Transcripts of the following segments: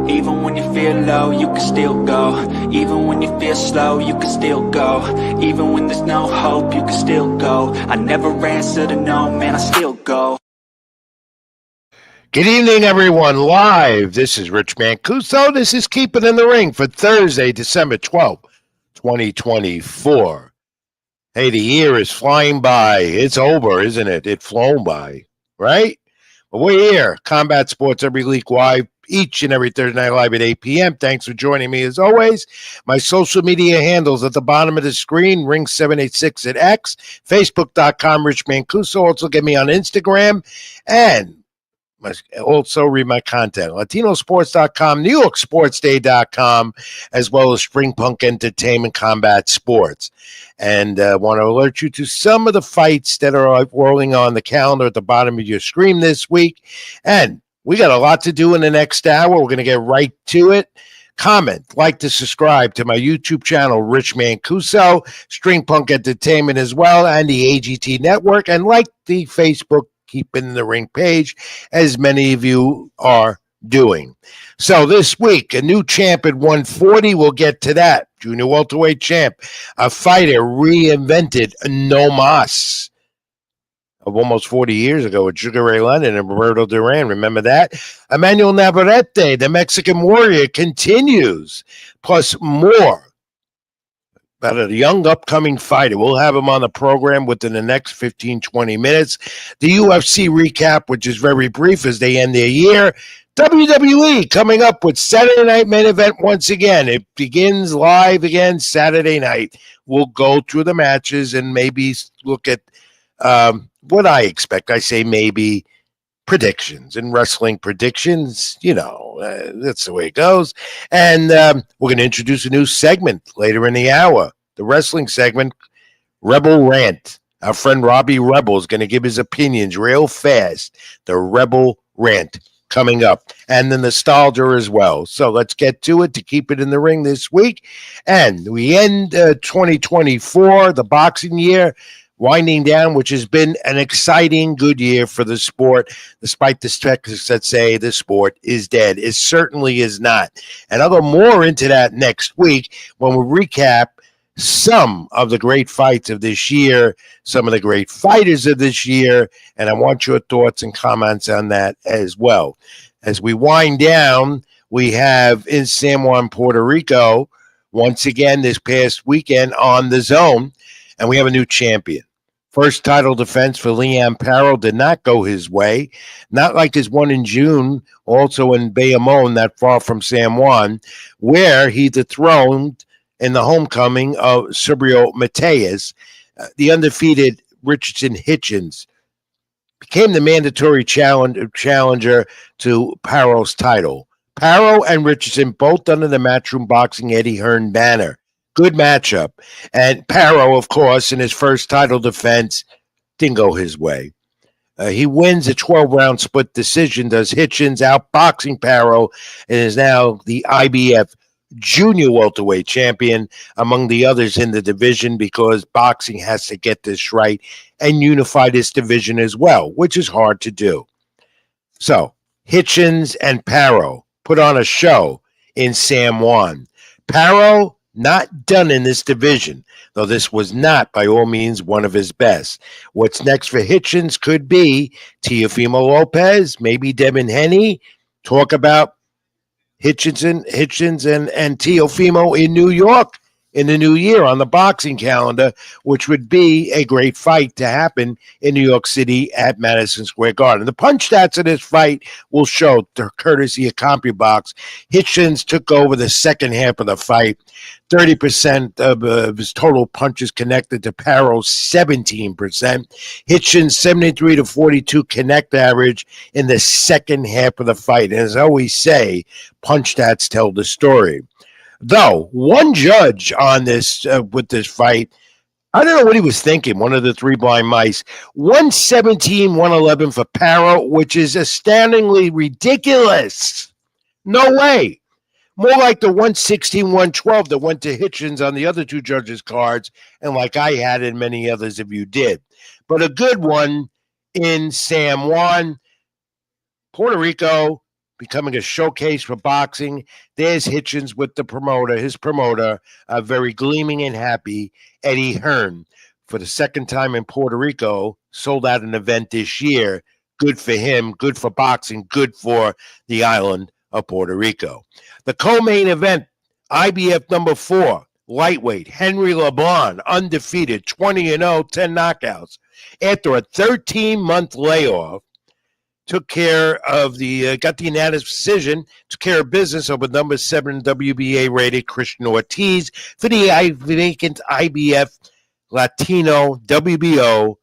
Even when you feel low, you can still go. Even when you feel slow, you can still go. Even when there's no hope, you can still go. I never answer to no, man, I still go. Good evening, everyone. Live. This is Rich Mancuso. This is Keep It in the Ring for Thursday, December 12th, 2024. Hey, the year is flying by. It's over, isn't it? It's flown by, right? But we're here. Combat Sports every week live, each and every Thursday night live at 8 p.m. Thanks for joining me as always. My social media handles at the bottom of the screen, Ring786 at X, Facebook.com, Rich Mancuso. Also get me on Instagram and also read my content, latinosports.com, newyorksportsday.com, as well as Spring Punk Entertainment Combat Sports. And I want to alert you to some of the fights that are rolling on the calendar at the bottom of your screen this week. And we got a lot to do in the next hour. We're going to get right to it. Comment, like to subscribe to my YouTube channel, Rich Mancuso, Spring Punk Entertainment as well, and the AGT Network, and like the Facebook Keep It in the Ring page, as many of you are doing. So this week, a new champ at 140. We'll get to that. Junior welterweight champ, a fighter reinvented no mas of almost 40 years ago with Sugar Ray Leonard and Roberto Duran. Remember that? Emmanuel Navarrete, the Mexican warrior, continues, plus more. About a young upcoming fighter. We'll have him on the program within the next 15, 20 minutes. The UFC recap, which is very brief as they end their year. WWE coming up with Saturday Night Main Event once again. It begins live again Saturday night. We'll go through the matches and maybe look at what I expect. I say maybe predictions and wrestling predictions. You know, that's the way it goes. And we're going to introduce a new segment later in the hour. The wrestling segment, Rebel Rant. Our friend Robbie Rebel is going to give his opinions real fast. The Rebel Rant coming up. And the nostalgia as well. So let's get to it to keep it in the ring this week. And we end 2024, the boxing year, winding down, which has been an exciting, good year for the sport, despite the skeptics that say the sport is dead. It certainly is not. And I'll go more into that next week when we recap some of the great fights of this year, some of the great fighters of this year, and I want your thoughts and comments on that as well. As we wind down, we have in San Juan, Puerto Rico, once again this past weekend on the Zone, and we have a new champion. First title defense for Liam Parrow did not go his way, not like his one in June, also in Bayamon, not far from San Juan, where he dethroned in the homecoming of Subriel Mateus. The undefeated Richardson Hitchens became the mandatory challenger to Parrow's title. Parrow and Richardson both under the Matchroom Boxing Eddie Hearn banner. Good matchup. And Parrow, of course, in his first title defense, didn't go his way. He wins a 12-round split decision, does Hitchens, outboxing Parrow, and is now the IBF junior welterweight champion among the others in the division, because boxing has to get this right and unify this division as well, which is hard to do. So Hitchens and Parrow put on a show in San Juan. Parrow not done in this division, though this was not by all means one of his best. What's next for Hitchens could be Teofimo Lopez, maybe Devin Haney. Talk about Hitchens and Teofimo in New York in the new year on the boxing calendar, which would be a great fight to happen in New York City at Madison Square Garden. The punch stats of this fight will show, courtesy of CompuBox. Hitchens took over the second half of the fight. 30% of his total punches connected to Parrow's 17%. Hitchens 73 to 42 connect average in the second half of the fight. And as I always say, punch stats tell the story. Though one judge on this with this fight, I don't know what he was thinking, one of the three blind mice. 117, 111 for Parrow, which is astoundingly ridiculous. No way. More like the 116, 112 that went to Hitchens on the other two judges' cards, and like I had and many others of you did. But a good one in San Juan. Puerto Rico becoming a showcase for boxing. There's Hitchens with his promoter, very gleaming and happy, Eddie Hearn. For the second time in Puerto Rico, sold out an event this year. Good for him, good for boxing, good for the island of Puerto Rico. The co-main event, IBF number 4, lightweight, Henry LeBlanc, undefeated, 20-0, 10 knockouts. After a 13-month layoff, got the unanimous decision, took care of business over number 7 WBA rated Christian Ortiz for the vacant IBF Latino WBO,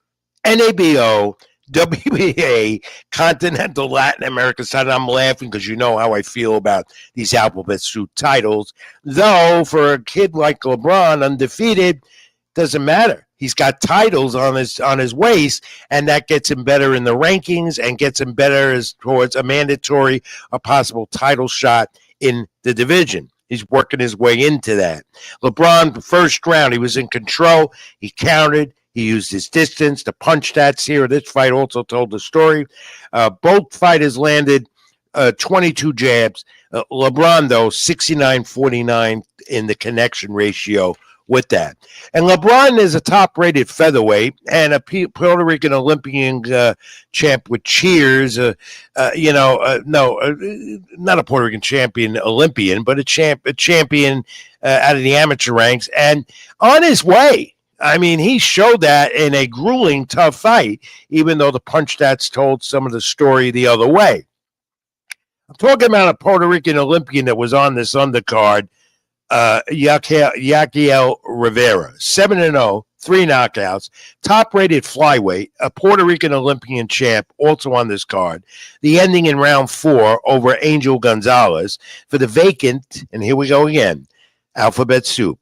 NABO, WBA, Continental Latin America title. I'm laughing because you know how I feel about these alphabet soup titles. Though for a kid like LeBron, undefeated, doesn't matter. He's got titles on his waist, and that gets him better in the rankings and gets him better towards a mandatory or possible title shot in the division. He's working his way into that. LeBron, first round, he was in control. He countered. He used his distance. The punch stats here. This fight also told the story. Both fighters landed 22 jabs. LeBron, though, 69-49 in the connection ratio with that. And LeBron is a top-rated featherweight and a Puerto Rican Olympian champ with cheers. Not a Puerto Rican champion Olympian, but a champion out of the amateur ranks. And on his way, I mean, he showed that in a grueling, tough fight, even though the punch stats told some of the story the other way. I'm talking about a Puerto Rican Olympian that was on this undercard, Yaquiel Rivera, 7-0, 3 knockouts, top-rated flyweight, a Puerto Rican Olympian champ, also on this card. The ending in round 4 over Angel Gonzalez for the vacant, and here we go again, alphabet soup,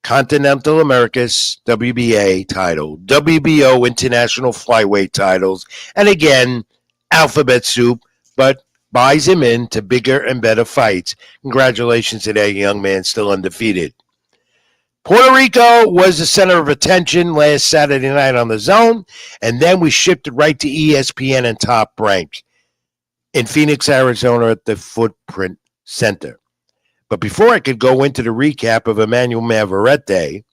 Continental Americas WBA title, WBO International Flyweight titles, and again, alphabet soup, but buys him into bigger and better fights. Congratulations to that young man, still undefeated. Puerto Rico was the center of attention last Saturday night on the Zone, and then we shipped it right to ESPN and Top Rank in Phoenix, Arizona at the Footprint Center. But before I could go into the recap of Emmanuel Navarrete,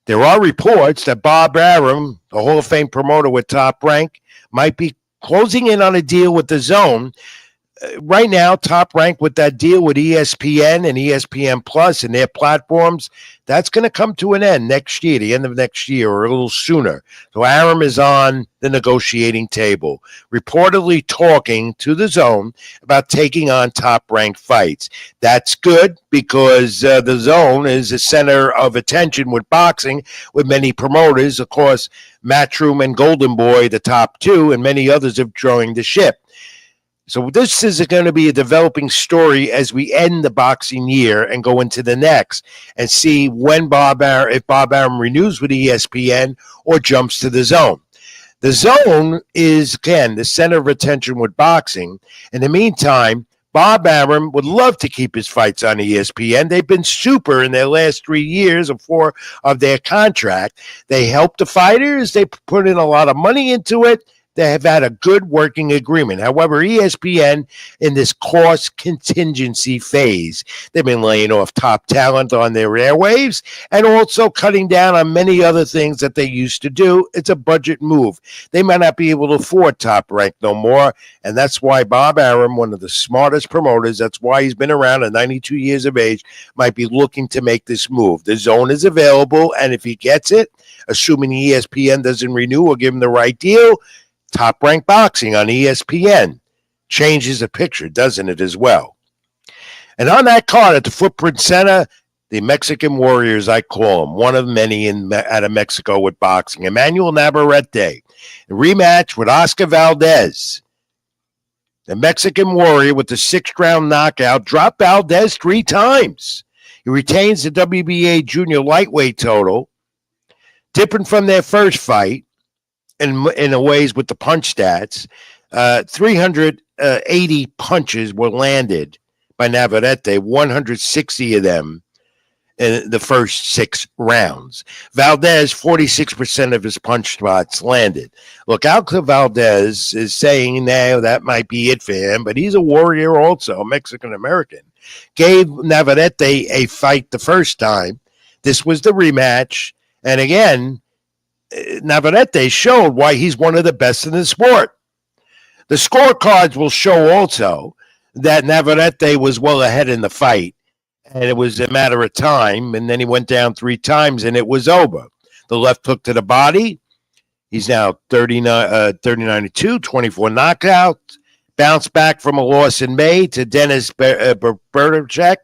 there are reports that Bob Arum, the Hall of Fame promoter with Top Rank, might be closing in on a deal with the Zone. Right now, Top Rank with that deal with ESPN and ESPN Plus and their platforms, that's going to come to an end next year, the end of next year or a little sooner. So Arum is on the negotiating table, reportedly talking to the Zone about taking on Top Rank fights. That's good because the Zone is a center of attention with boxing, with many promoters. Of course, Matchroom and Golden Boy, the top 2, and many others have joined the ship. So this is going to be a developing story as we end the boxing year and go into the next and see when if Bob Arum renews with ESPN or jumps to the Zone. The Zone is, again, the center of attention with boxing. In the meantime, Bob Arum would love to keep his fights on ESPN. They've been super in their last 3 years or 4 of their contract. They help the fighters. They put in a lot of money into it. They have had a good working agreement. However, ESPN, in this cost contingency phase, they've been laying off top talent on their airwaves and also cutting down on many other things that they used to do. It's a budget move. They might not be able to afford Top Rank no more, and that's why Bob Arum, one of the smartest promoters, that's why he's been around at 92 years of age, might be looking to make this move. The Zone is available, and if he gets it, assuming ESPN doesn't renew or give him the right deal, Top Rank Boxing on ESPN changes the picture, doesn't it, as well? And on that card at the Footprint Center, the Mexican Warriors, I call him, one of many out of Mexico with boxing, Emmanuel Navarrete, a rematch with Oscar Valdez. The Mexican Warrior with the 6th-round knockout dropped Valdez 3 times. He retains the WBA junior lightweight total, different from their first fight. In a ways with the punch stats, 380 punches were landed by Navarrete, 160 of them in the first 6 rounds. Valdez, 46% of his punch spots landed. Look, Alca Valdez is saying now that might be it for him, but he's a warrior also, a Mexican-American. Gave Navarrete a fight the first time. This was the rematch. And again, Navarrete showed why he's one of the best in the sport. The scorecards will show also that Navarrete was well ahead in the fight. And it was a matter of time, and then he went down 3 times, and it was over. The left hook to the body. He's now 39-2, 24 knockouts. Bounced back from a loss in May to Dennis Bertacek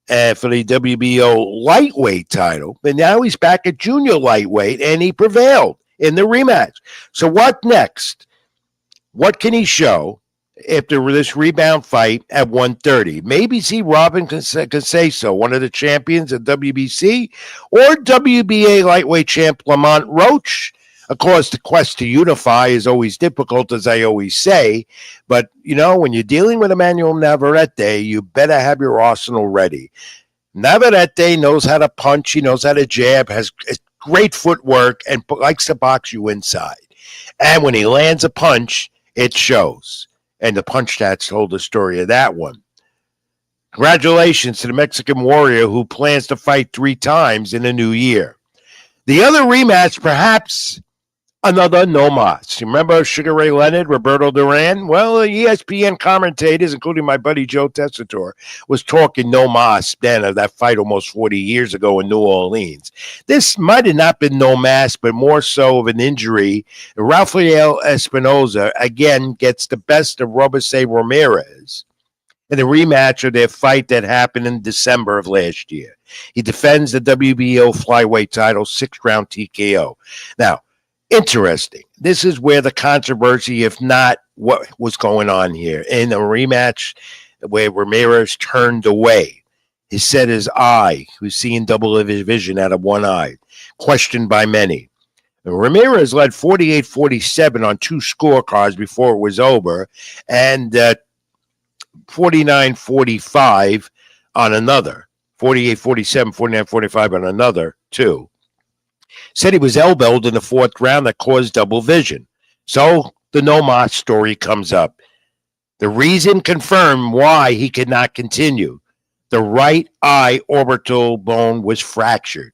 for the WBO lightweight title. But now he's back at junior lightweight, and he prevailed in the rematch. So what next? What can he show after this rebound fight at 130? Maybe see Robin Conceição, one of the champions at WBC, or WBA lightweight champ Lamont Roach. Of course, the quest to unify is always difficult, as I always say. But, you know, when you're dealing with Emmanuel Navarrete, you better have your arsenal ready. Navarrete knows how to punch. He knows how to jab, has great footwork, and likes to box you inside. And when he lands a punch, it shows. And the punch stats told the story of that one. Congratulations to the Mexican warrior who plans to fight 3 times in the new year. The other rematch, perhaps another no mas. Remember Sugar Ray Leonard, Roberto Duran? Well, ESPN commentators, including my buddy Joe Tessitore, was talking no mas then of that fight almost 40 years ago in New Orleans. This might have not been no mas, but more so of an injury. Rafael Espinoza, again, gets the best of Robert Ramirez in the rematch of their fight that happened in December of last year. He defends the WBO flyweight title, 6-round TKO. Now, interesting. This is where the controversy, if not what was going on here. In a rematch where Ramirez turned away, he said his eye, who's seeing double of his vision out of one eye, questioned by many. Ramirez led 48-47 on 2 scorecards before it was over, and 49-45 on another. 48-47, 49-45 on another, too. Said he was elbowed in the 4th round that caused double vision. So the no mas story comes up. The reason confirmed why he could not continue. The right eye orbital bone was fractured.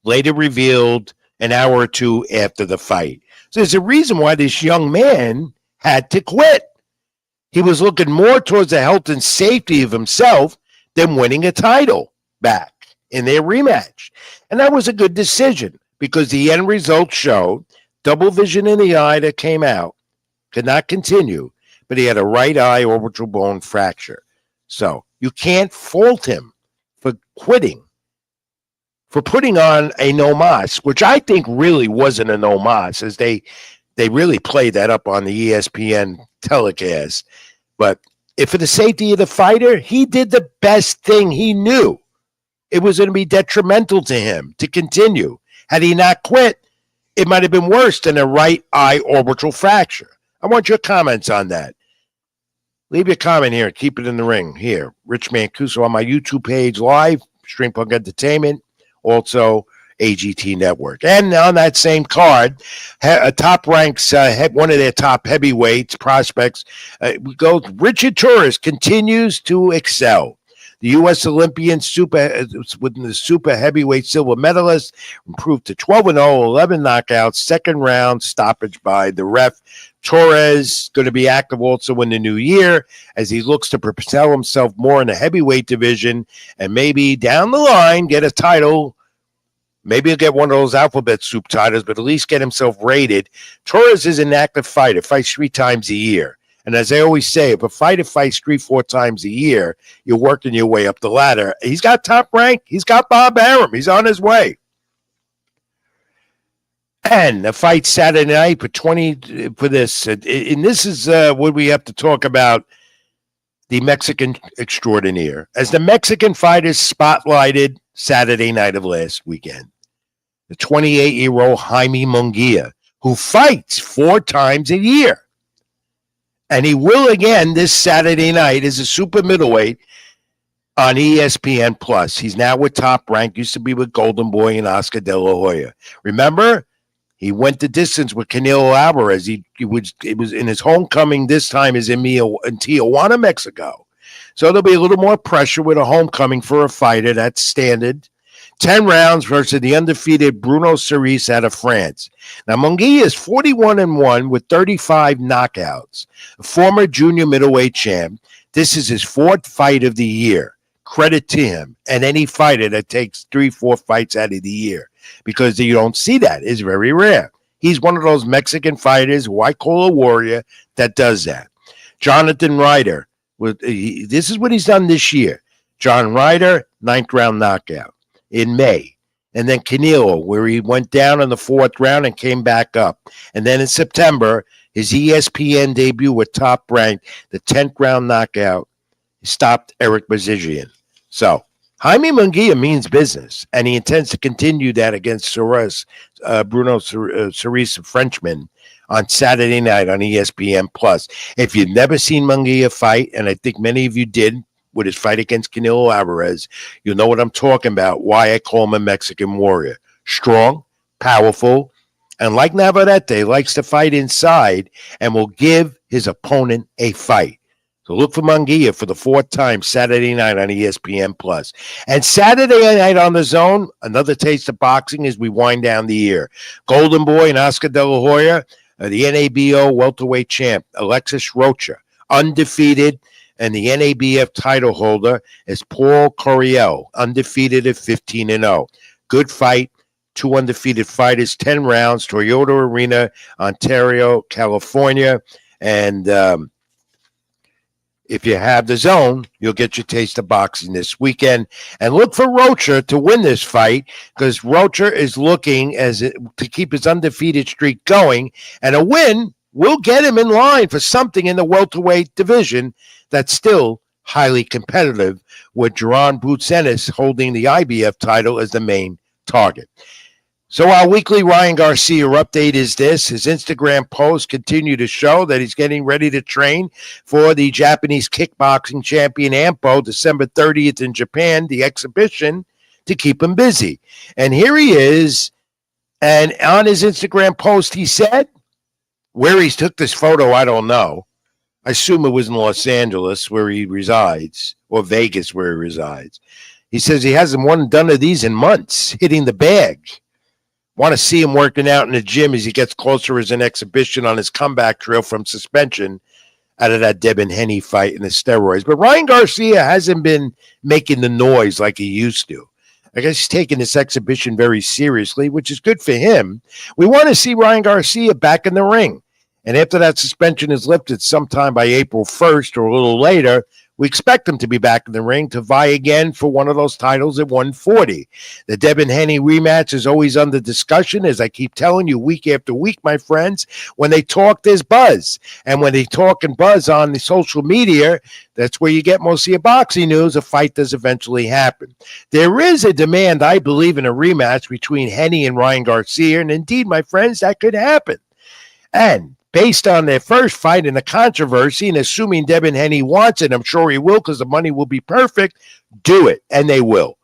Later revealed an hour or 2 after the fight. So there's a reason why this young man had to quit. He was looking more towards the health and safety of himself than winning a title back in their rematch. And that was a good decision because the end result showed double vision in the eye that came out, could not continue, but he had a right eye orbital bone fracture. So you can't fault him for quitting, for putting on a no mas, which I think really wasn't a no mas, as they really played that up on the ESPN telecast. But if for the safety of the fighter, he did the best thing he knew. It was going to be detrimental to him to continue. Had he not quit, it might have been worse than a right eye orbital fracture. I want your comments on that. Leave your comment here. Keep it in the ring. Here, Rich Mancuso on my YouTube page live, Stream Punk Entertainment, also AGT Network. And on that same card, Top Ranks, one of their top heavyweights, prospects, Richard Torres continues to excel. The U.S. Olympian with the super heavyweight silver medalist improved to 12-0, 11 knockouts, 2nd round stoppage by the ref. Torres going to be active also in the new year as he looks to propel himself more in the heavyweight division and maybe down the line get a title. Maybe he'll get one of those alphabet soup titles, but at least get himself rated. Torres is an active fighter, fights 3 times a year. And as I always say, if a fighter fights 3-4 times a year, you're working your way up the ladder. He's got Top Rank. He's got Bob Arum. He's on his way. And the fight Saturday night for this. And this is what we have to talk about, the Mexican extraordinaire. As the Mexican fighters spotlighted Saturday night of last weekend, the 28-year-old Jaime Munguia, who fights 4 times a year. And he will again this Saturday night as a super middleweight on ESPN Plus. He's now with Top Rank, used to be with Golden Boy and Oscar De La Hoya. Remember? He went the distance with Canelo Alvarez. It was in his homecoming this time is in Tijuana, Mexico. So there'll be a little more pressure with a homecoming for a fighter. That's standard. 10 rounds versus the undefeated Bruno Cerise out of France. Now, Munguia is 41-1 with 35 knockouts. A former junior middleweight champ. This is his 4th fight of the year. Credit to him and any fighter that takes 3-4 fights out of the year, because you don't see that. It's very rare. He's one of those Mexican fighters who I call a warrior that does that. Jonathan Ryder, this is what he's done this year. John Ryder, 9th round knockout in May. And then Canelo, where he went down in the 4th round and came back up. And then in September, his ESPN debut with Top Rank, the 10th round knockout, stopped Eric Bazigian. So Jaime Munguia means business, and he intends to continue that against Bruno Cerise, Frenchman, on Saturday night on ESPN Plus. If you've never seen Munguia fight, and I think many of you did with his fight against Canelo Alvarez, you'll know what I'm talking about, why I call him a Mexican warrior. Strong, powerful, and like Navarrete, likes to fight inside and will give his opponent a fight. So look for Munguia for the 4th time Saturday night on ESPN Plus. And Saturday night on the Zone, another taste of boxing as we wind down the year. Golden Boy and Oscar De La Hoya, the NABO welterweight champ, Alexis Rocha, undefeated, and the NABF title holder is Paul Coriel, undefeated at 15-0. Good fight. 2 undefeated fighters, 10 rounds, Toyota Arena, Ontario, California. And if you have the Zone, you'll get your taste of boxing this weekend. And look for Rocha to win this fight, because Rocha is looking to keep his undefeated streak going. And a win will get him in line for something in the welterweight division that's still highly competitive, with Jerron Boots Ennis holding the IBF title as the main target. So our weekly Ryan Garcia update is this. His Instagram posts continue to show that he's getting ready to train for the Japanese kickboxing champion Ampo December 30th in Japan, the exhibition, to keep him busy. And here he is. And on his Instagram post, he said, where he took this photo, I don't know. I assume it was in Los Angeles where he resides, or Vegas where he resides. He says he hasn't done of these in months, hitting the bag. Want to see him working out in the gym as he gets closer as an exhibition on his comeback trail from suspension out of that Devin Haney fight in the steroids. But Ryan Garcia hasn't been making the noise like he used to. I guess he's taking this exhibition very seriously, which is good for him. We want to see Ryan Garcia back in the ring. And after that suspension is lifted sometime by April 1st or a little later, we expect him to be back in the ring to vie again for one of those titles at 140. The Devin Haney rematch is always under discussion, as I keep telling you week after week, my friends. When they talk, there's buzz. And when they talk and buzz on the social media, that's where you get most of your boxing news. A fight does eventually happen. There is a demand, I believe, in a rematch between Haney and Ryan Garcia. And indeed, my friends, that could happen. And based on their first fight and the controversy, and assuming Devin Haney wants it, I'm sure he will because the money will be perfect, do it, and they will.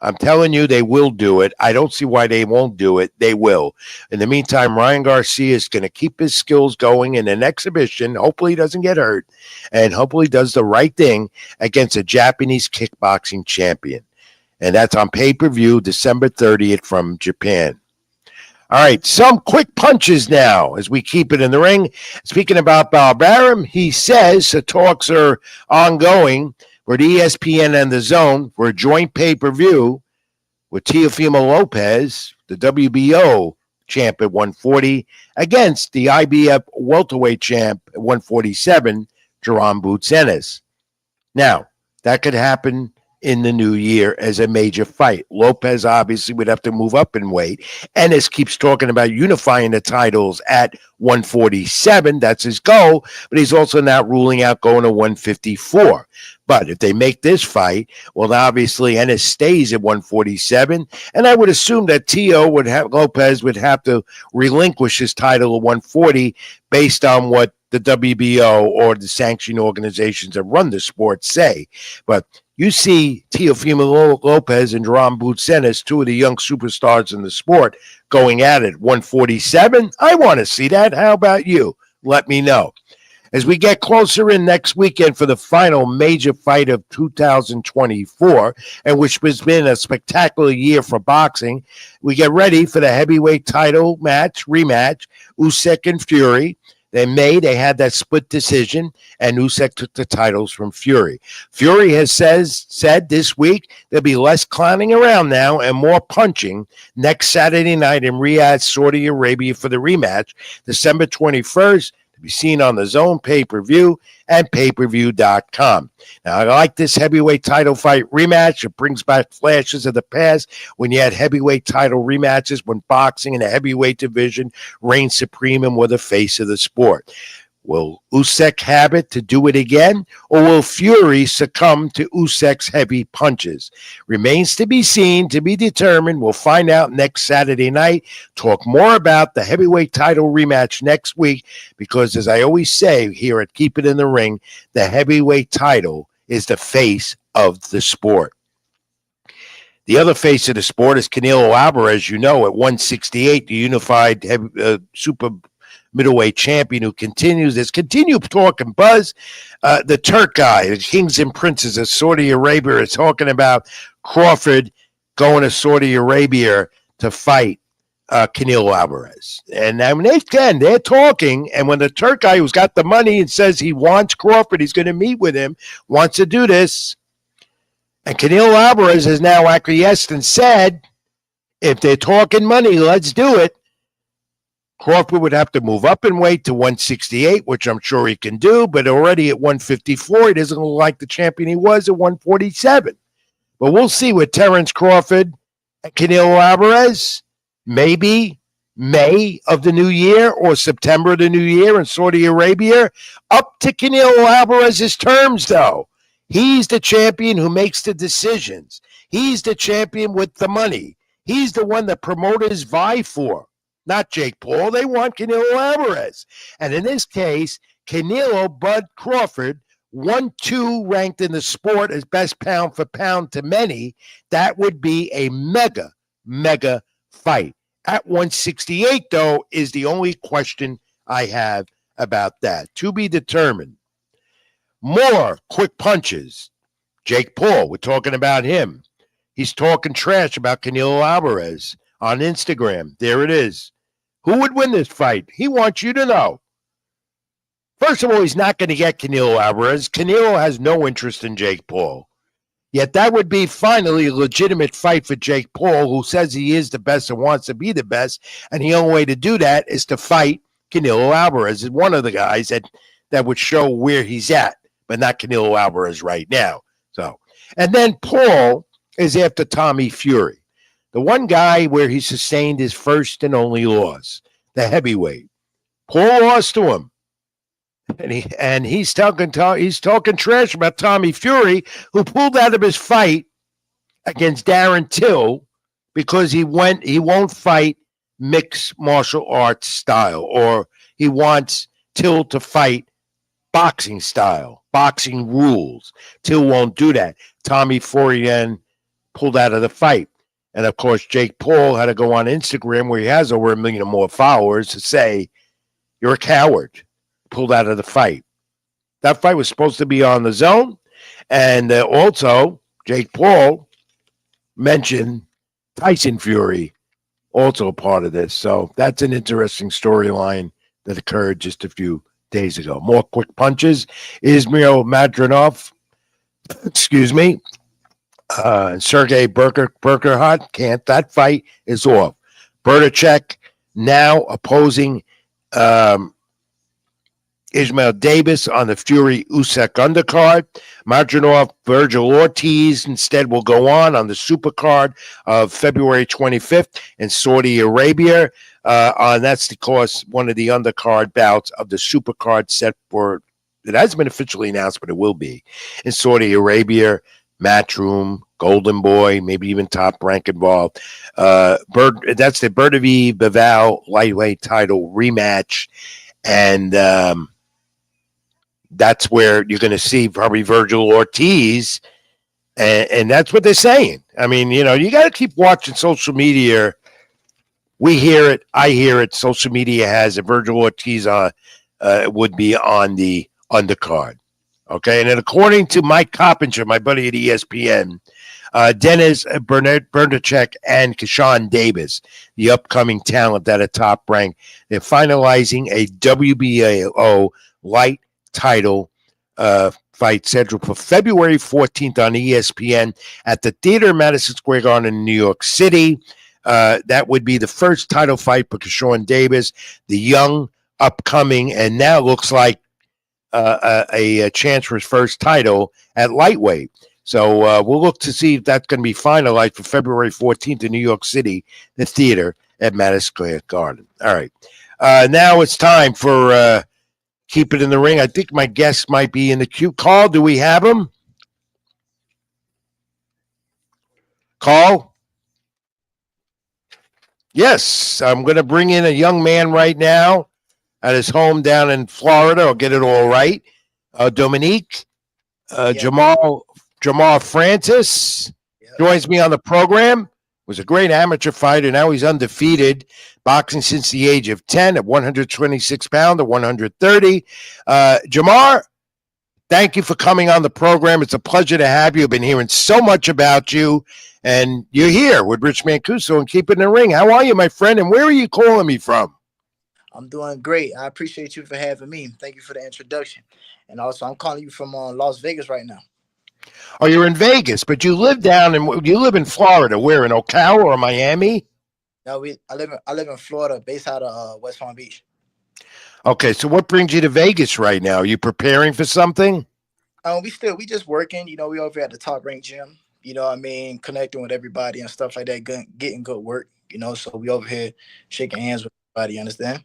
I'm telling you, they will do it. I don't see why they won't do it. They will. In the meantime, Ryan Garcia is going to keep his skills going in an exhibition. Hopefully he doesn't get hurt, and hopefully does the right thing against a Japanese kickboxing champion. And that's on pay-per-view December 30th from Japan. All right, some quick punches now as we keep it in the ring. Speaking about Balbaram, he says the talks are ongoing for the ESPN and the Zone for a joint pay-per-view with Teofimo Lopez, the WBO champ at 140, against the IBF welterweight champ at 147, Jerron Boots Ennis. Now, that could happen in the new year as a major fight. Lopez obviously would have to move up in weight. Ennis keeps talking about unifying the titles at 147. That's his goal, but he's also not ruling out going to 154. But if they make this fight, well, obviously Ennis stays at 147, and I would assume that Lopez would have to relinquish his title at 140 based on what the WBO or the sanctioning organizations that run the sport say. But You see Teofimo Lopez and Duran Butsenis, two of the young superstars in the sport, going at it. 147. I want to see that. How about you? Let me know. As we get closer in next weekend for the final major fight of 2024, and which has been a spectacular year for boxing, we get ready for the heavyweight title rematch, Usyk and Fury. They had that split decision, and Usyk took the titles from Fury. Fury has said this week there'll be less clowning around now and more punching next Saturday night in Riyadh, Saudi Arabia for the rematch, December 21st. To be seen on the Zone pay-per-view and payperview.com. Now, I like this heavyweight title fight rematch. It brings back flashes of the past when you had heavyweight title rematches when boxing in the heavyweight division reigned supreme and were the face of the sport. Will Usyk have it to do it again, or will Fury succumb to Usyk's heavy punches? Remains to be seen, to be determined. We'll find out next Saturday night. Talk more about the heavyweight title rematch next week because, as I always say here at Keep It in the Ring, the heavyweight title is the face of the sport. The other face of the sport is Canelo Alvarez, you know, at 168, the unified super middleweight champion who continues this. Continue talk and buzz. The Turk guy, the kings and princes of Saudi Arabia, is talking about Crawford going to Saudi Arabia to fight Canelo Alvarez. And I mean, they're talking. And when the Turk guy who's got the money and says he wants Crawford, he's going to meet with him, wants to do this. And Canelo Alvarez has now acquiesced and said, if they're talking money, let's do it. Crawford would have to move up in weight to 168, which I'm sure he can do, but already at 154, he doesn't look like the champion he was at 147. But we'll see with Terence Crawford and Canelo Alvarez, maybe May of the new year or September of the new year in Saudi Arabia. Up to Canelo Alvarez's terms, though. He's the champion who makes the decisions. He's the champion with the money. He's the one that promoters vie for. Not Jake Paul. They want Canelo Alvarez. And in this case, Canelo Bud Crawford, 1-2 ranked in the sport as best pound for pound to many. That would be a mega fight. At 168, though, is the only question I have about that. To be determined. More quick punches. Jake Paul, we're talking about him. He's talking trash about Canelo Alvarez on Instagram. There it is. Who would win this fight? He wants you to know. First of all, he's not going to get Canelo Alvarez. Canelo has no interest in Jake Paul. Yet that would be finally a legitimate fight for Jake Paul, who says he is the best and wants to be the best. And the only way to do that is to fight Canelo Alvarez. Is one of the guys that would show where he's at, but not Canelo Alvarez right now. So, and then Paul is after Tommy Fury. The one guy where he sustained his first and only loss, the heavyweight. Paul lost to him. And he's talking trash about Tommy Fury, who pulled out of his fight against Darren Till because he won't fight mixed martial arts style, or he wants Till to fight boxing style, boxing rules. Till won't do that. Tommy Fury then pulled out of the fight. And, of course, Jake Paul had to go on Instagram, where he has over 1 million or more followers, to say, you're a coward. Pulled out of the fight. That fight was supposed to be on the Zone. And also, Jake Paul mentioned Tyson Fury, also part of this. So that's an interesting storyline that occurred just a few days ago. More quick punches. Ismail Madronov, Sergey Burkhardt can't. That fight is off. Berdachek now opposing Ismail Davis on the Fury Usyk undercard. Madronov, Virgil Ortiz instead will go on the supercard of February 25th in Saudi Arabia. That's, of course, one of the undercard bouts of the supercard set for, it hasn't been officially announced, but it will be in Saudi Arabia. Matchroom, Golden Boy, maybe even Top Rank involved. That's the Berdavi Bivol lightweight title rematch. And that's where you're going to see probably Virgil Ortiz And that's what they're saying. I mean, you got to keep watching social media. We hear it. I hear it. Social media has it. Virgil Ortiz would be on the undercard. Okay. And then according to Mike Coppinger, my buddy at ESPN, Dennis Bernacek and Keshawn Davis, the upcoming talent that are top ranked, they're finalizing a WBO light title fight scheduled for February 14th on ESPN at the Theater Madison Square Garden in New York City. That would be the first title fight for Keshawn Davis, the young, upcoming, and now looks like a chance for his first title at lightweight. So we'll look to see if that's going to be finalized for February 14th in New York City, the theater at Madison Square Garden. All right. Now it's time for Keep It in the Ring. I think my guest might be in the queue. Carl, do we have him? Carl? Yes, I'm going to bring in a young man right now at his home down in Florida. I'll get it all right. Dominique, Jamal Francis joins me on the program. Was a great amateur fighter. Now he's undefeated, boxing since the age of 10 at 126 pounds to 130. Jamar, thank you for coming on the program. It's a pleasure to have you. I've been hearing so much about you, and you're here with Rich Mancuso and Keep It in the Ring. How are you, my friend, and where are you calling me from? I'm doing great. I appreciate you for having me. Thank you for the introduction. And also, I'm calling you from Las Vegas right now. Oh, you're in Vegas, but you live in Florida. Where, in Ocala or Miami? No, I live in Florida, based out of West Palm Beach. Okay, so what brings you to Vegas right now? Are you preparing for something? We just working. We over at the Top Rank Gym. Connecting with everybody and stuff like that. Getting good work. So we over here shaking hands with everybody. You understand?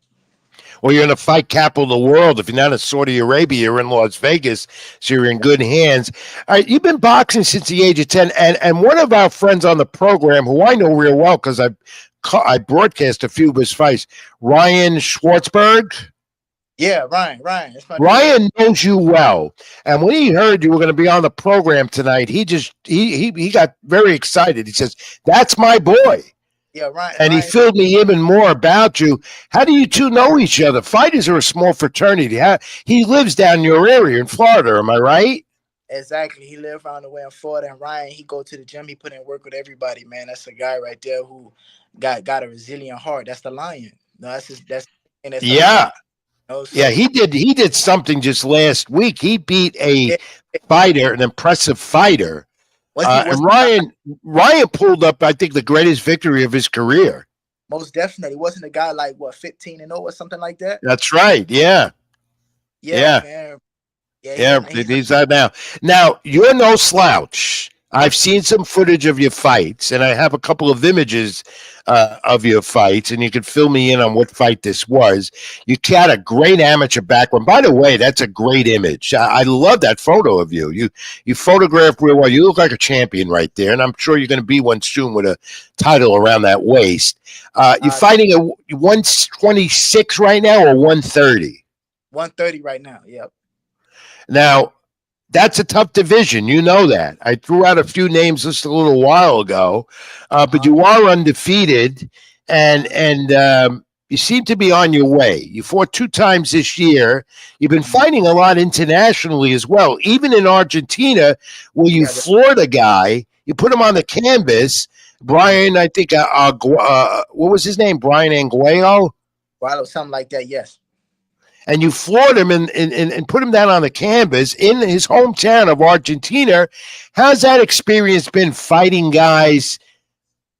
Well, you're in the fight capital of the world. If you're not in Saudi Arabia, you're in Las Vegas, so you're in good hands. All right, you've been boxing since the age of 10, and one of our friends on the program, who I know real well because I broadcast a few of his fights, Ryan Schwartzberg. Yeah, Ryan. Ryan knows you well, and when he heard you were going to be on the program tonight, he got very excited. He says, "That's my boy." Yeah, right. And he filled me even more about you. How do you two know each other? Fighters are a small fraternity. He lives down your area in Florida, am I right? Exactly. He lives around the way in Florida. And Ryan, he go to the gym. He put in work with everybody, man. That's a guy right there who got a resilient heart. That's the lion. No, yeah. Yeah, he did something just last week. He beat a fighter, an impressive fighter. And Ryan pulled up, I think, the greatest victory of his career. Most definitely. Wasn't a guy like 15-0 or something like that? That's right. Yeah. Man. He's out now. Now, you're no slouch. I've seen some footage of your fights, and I have a couple of images of your fights, and you can fill me in on what fight this was. You had a great amateur background. By the way, that's a great image. I love that photo of you. You photographed real well. You look like a champion right there, and I'm sure you're going to be one soon with a title around that waist. You're fighting a 126 right now or 130? 130 right now, yep. Now, that's a tough division. You know that. I threw out a few names just a little while ago, but you are undefeated, and you seem to be on your way. You fought 2 times this year. You've been fighting a lot internationally as well, even in Argentina, where you floored a guy. You put him on the canvas. Brian, I think, what was his name? Brian Anguello? Something like that, yes. And you floored him and put him down on the canvas in his hometown of Argentina. How's that experience been fighting guys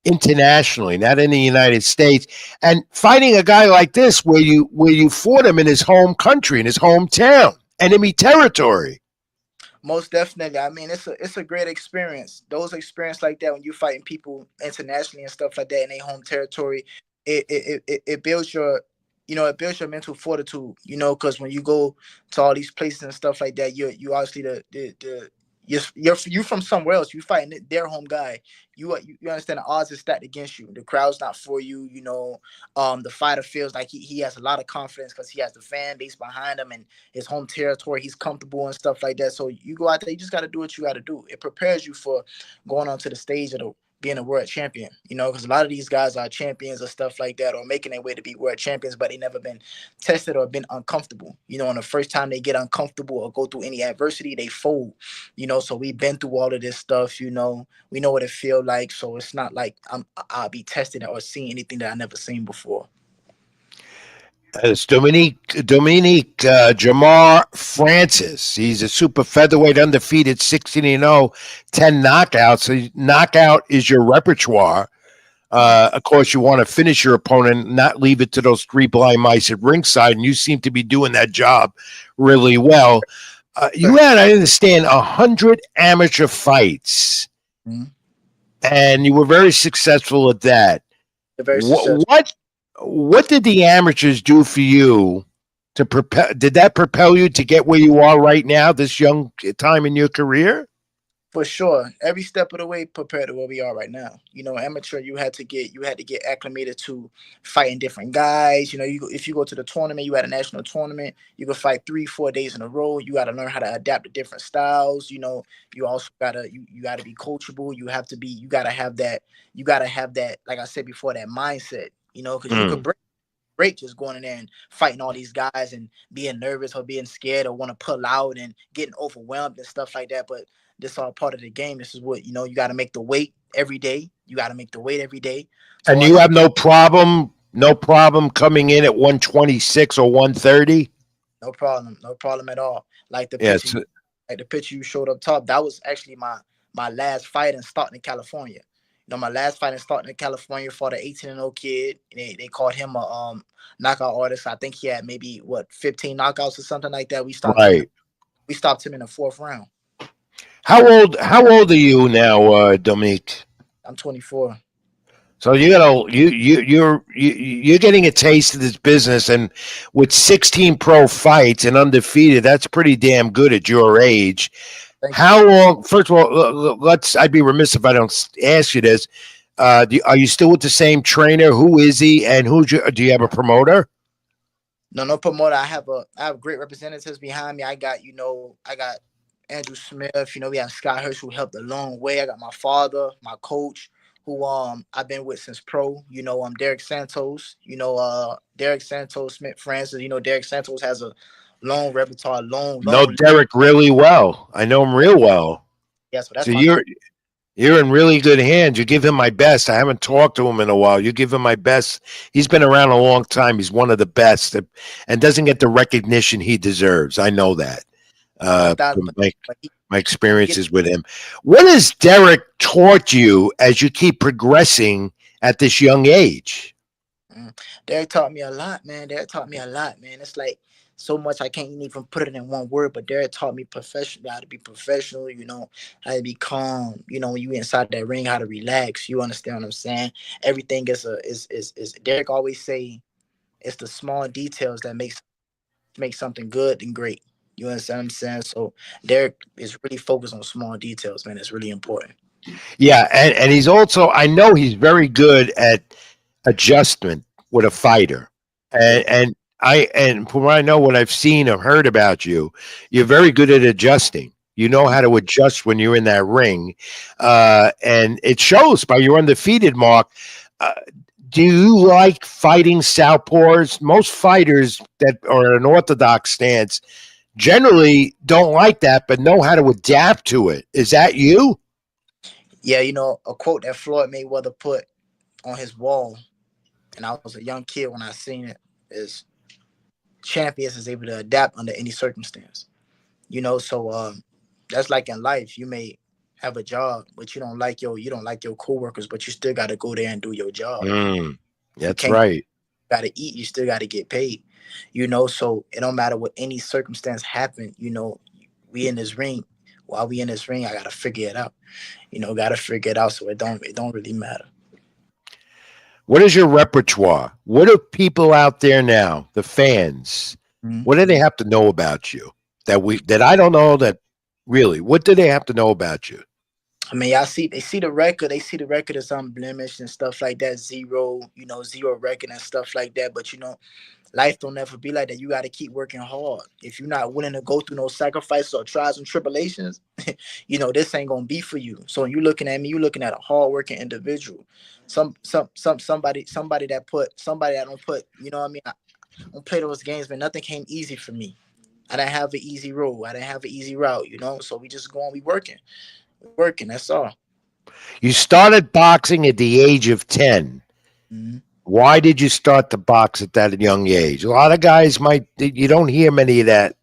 internationally, not in the United States, and fighting a guy like this where you fought him in his home country, in his hometown, enemy territory? Most definitely. I mean, it's a great experience. Those experiences like that when you're fighting people internationally and stuff like that in their home territory, it builds your it builds your mental fortitude, because when you go to all these places and stuff like that, you obviously you from somewhere else. You fighting their home guy. You understand the odds is stacked against you. The crowd's not for you. The fighter feels like he has a lot of confidence because he has the fan base behind him and his home territory. He's comfortable and stuff like that. So you go out there, you just got to do what you got to do. It prepares you for going onto the stage of being a world champion, because a lot of these guys are champions or stuff like that, or making their way to be world champions, but they never been tested or been uncomfortable. On the first time they get uncomfortable or go through any adversity, they fold. So we've been through all of this stuff. We know what it feels like. So it's not like I'll be tested or seeing anything that I never seen before. It's Dominique Jamar Francis. He's a super featherweight, undefeated, 16-0, 10 knockouts. So knockout is your repertoire. Of course, you want to finish your opponent, not leave it to those three blind mice at ringside, and you seem to be doing that job really well. You had, I understand, 100 amateur fights, and you were very successful at that. Very successful. What did the amateurs do for you to prepare? Did that propel you to get where you are right now, this young time in your career? For sure. Every step of the way prepared to where we are right now. Amateur, you had to get acclimated to fighting different guys. If you go to the tournament, you had a national tournament, you could fight 3-4 days in a row. You got to learn how to adapt to different styles. You also gotta be coachable. You gotta have that, like I said before, that mindset. Because you could break just going in there and fighting all these guys and being nervous or being scared or want to pull out and getting overwhelmed and stuff like that. But this is all part of the game. This is what, you got to make the weight every day. So and you have no problem coming in at 126 or 130? No problem at all. Like the picture you showed up top, that was actually my last fight in Stockton, California. My last fight in Stockton, California, fought an 18-0 kid. They called him a knockout artist. I think he had maybe 15 knockouts or something like that. We stopped him in the 4th round. How old are you now, Dominique? I'm 24. So you're getting a taste of this business, and with 16 pro fights and undefeated, that's pretty damn good at your age. How long? First of all, I'd be remiss if I don't ask you this. Are you still with the same trainer? Who is he? And do you have a promoter? No promoter. I have great representatives behind me. I got Andrew Smith. We have Scott Hirsch, who helped a long way. I got my father, my coach, who I've been with since pro. Derek Santos. Derek Santos, Smith Francis. Derek Santos has a long repertoire, know Derek really well. I know him real well. Yeah, so you're in really good hands. You give him my best. I haven't talked to him in a while. You give him my best. He's been around a long time. He's one of the best, and doesn't get the recognition he deserves. I know that. From my experiences with him. What has Derek taught you as you keep progressing at this young age? Derek taught me a lot, man. It's like so much I can't even put it in one word, but Derek taught me how to be professional, how to be calm, when you inside that ring, how to relax. You understand what I'm saying? Everything is Derek always say it's the small details that make something good and great. You understand what I'm saying? So Derek is really focused on small details, man. It's really important. Yeah, and he's also, I know he's very good at adjustment with a fighter. And from what I know, what I've seen or heard about you, you're very good at adjusting. You know how to adjust when you're in that ring. And it shows by your undefeated mark. Do you like fighting southpaws? Most fighters that are an orthodox stance generally don't like that, but know how to adapt to it. Is that you? Yeah, a quote that Floyd Mayweather put on his wall, and I was a young kid when I seen it, is champions is able to adapt under any circumstance. So that's like in life. You may have a job, but you don't like your coworkers, but you still got to go there and do your job. That's right. You got to eat. You still got to get paid. So it don't matter what any circumstance happen. We in this ring. While we in this ring, I got to figure it out. Got to figure it out. So it don't really matter. What is your repertoire? What do people out there now, the fans, what do they have to know about you that I don't know, that Really? What do they have to know about you? I mean, y'all see, they see the record. They see the record as unblemished and stuff like that. Zero, zero record and stuff like that. But life don't ever be like that. You got to keep working hard. If you're not willing to go through no sacrifices or trials and tribulations, this ain't gonna be for you. So when you looking at me, you looking at a hardworking individual. Somebody that don't put. You know what I mean? I don't play those games, man. Nothing came easy for me. I didn't have an easy road. I didn't have an easy route. So we just going, we working. That's all. You started boxing at the age of 10. Mm-hmm. Why did you start to box at that young age? A lot of guys you don't hear many of that.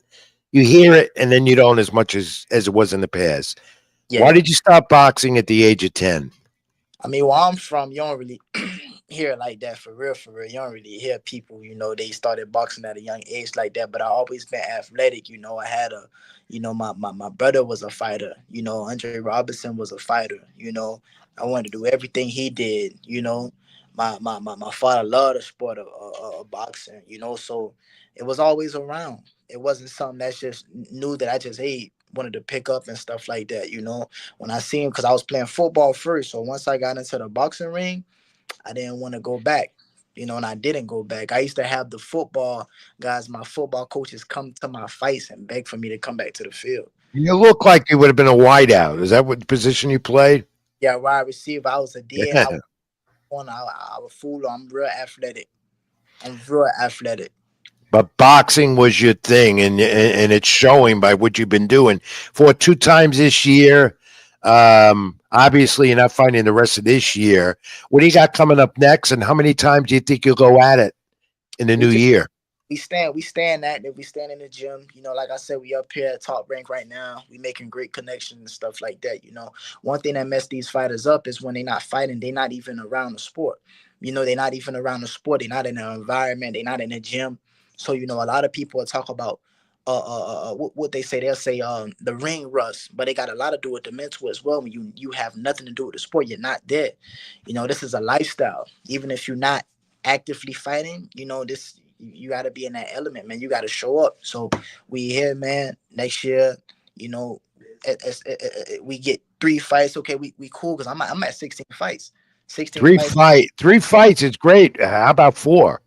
You hear it, and then you don't as much as it was in the past. Yeah. Why did you start boxing at the age of 10? I mean, where I'm from, you don't really hear it like that for real. You don't really hear people, they started boxing at a young age like that. But I always been athletic. I had my brother was a fighter. Andre Robinson was a fighter. I wanted to do everything he did. My father loved the sport of boxing. So it was always around. It wasn't something that's just new that I just wanted to pick up and stuff like that. When I see him, because I was playing football first. So once I got into the boxing ring, I didn't want to go back, and I didn't go back. I used to have the football guys, my football coaches, come to my fights and beg for me to come back to the field. You look like you would have been a wideout. Is that what position you played? Yeah, wide receiver. I was a DN. Yeah. I was fool. I'm real athletic. But boxing was your thing, and it's showing by what you've been doing. For 2 times this year, obviously you're not fighting the rest of this year. What do you got coming up next, and how many times do you think you'll go at it in the new year? We stand active. We stand in the gym. Like I said, we up here at top rank right now. We making great connections and stuff like that. One thing that messed these fighters up is when they're not fighting, they're not even around the sport. They're not even around the sport. They're not in the environment. They're not in the gym. So, a lot of people will talk about what they say. They'll say the ring rust, but it got a lot to do with the mental as well. When you have nothing to do with the sport, you're not there. This is a lifestyle. Even if you're not actively fighting, this, you got to be in that element, man. You got to show up. So we here, man. Next year, we get 3 fights. Okay, we cool, because I'm at 16 fights. 16 3 fights is great. How about 4?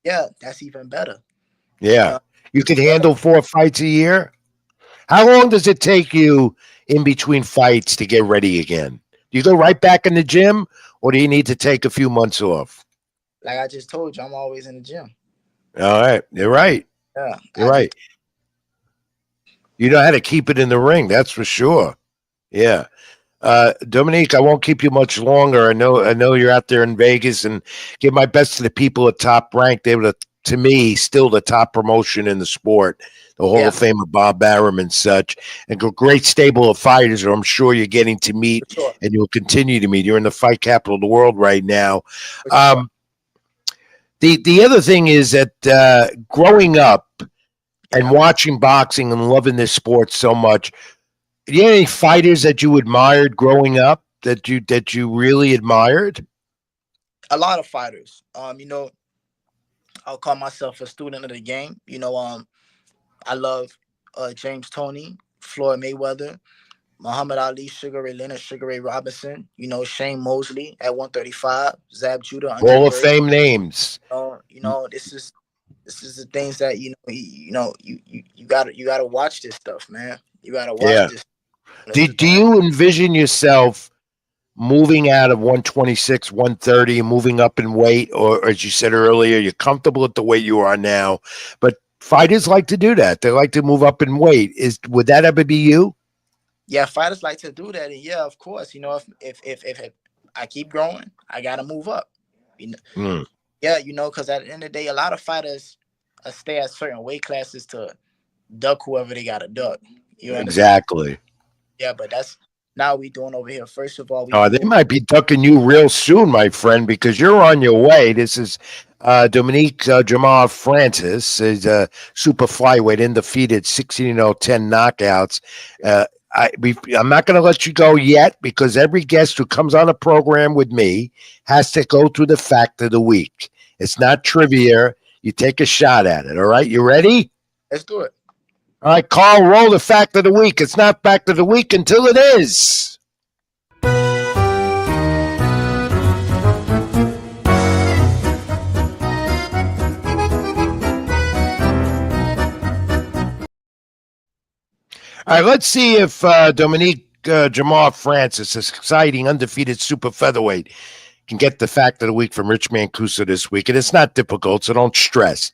Yeah, that's even better. Yeah. You can handle 4 fights a year? How long does it take you in between fights to get ready again? Do you go right back in the gym, or do you need to take a few months off? Like I just told you, I'm always in the gym. All right. You're right. Yeah. You're right. You know how to keep it in the ring, that's for sure. Yeah. Dominique, I won't keep you much longer. I know you're out there in Vegas, and give my best to the people at Top Rank. They were, to me, still the top promotion in the sport. The Hall of Fame of Bob Arum and such, and a great stable of fighters who I'm sure you're getting to meet, and you'll continue to meet. You're in the fight capital of the world right now. The other thing is that growing up and watching boxing and loving this sport so much, do you have any fighters that you admired growing up that you really admired? A lot of fighters. I'll call myself a student of the game. I love James Toney, Floyd Mayweather, Muhammad Ali, Sugar Ray Leonard, Sugar Ray Robinson. Shane Mosley at 135, Zab Judah, Hall of Fame names. This is the things that you gotta watch this stuff, man. You gotta watch this. Do you envision yourself moving out of 126, 130, and moving up in weight, or as you said earlier, you're comfortable at the weight you are now, but fighters like to do that. They like to move up in weight. Would that ever be you? Yeah, fighters like to do that, and yeah, of course. If I keep growing, I gotta move up. Yeah, because at the end of the day, a lot of fighters stay at certain weight classes to duck whoever they gotta duck. You understand? Exactly. Yeah, but that's not what we doing over here. First of all, they might be ducking you real soon, my friend, because you're on your way. This is Dominique Jamal Francis, is a super flyweight, undefeated, 16-0, 10 knockouts. I'm not going to let you go yet, because every guest who comes on a program with me has to go through the fact of the week. It's not trivia. You take a shot at it. All right. You ready? Let's do it. All right, Carl, roll the fact of the week. It's not fact of the week until it is. All right, let's see if Dominique Jamal Francis, this exciting undefeated super featherweight, can get the fact of the week from Rich Mancuso this week. And it's not difficult, so don't stress.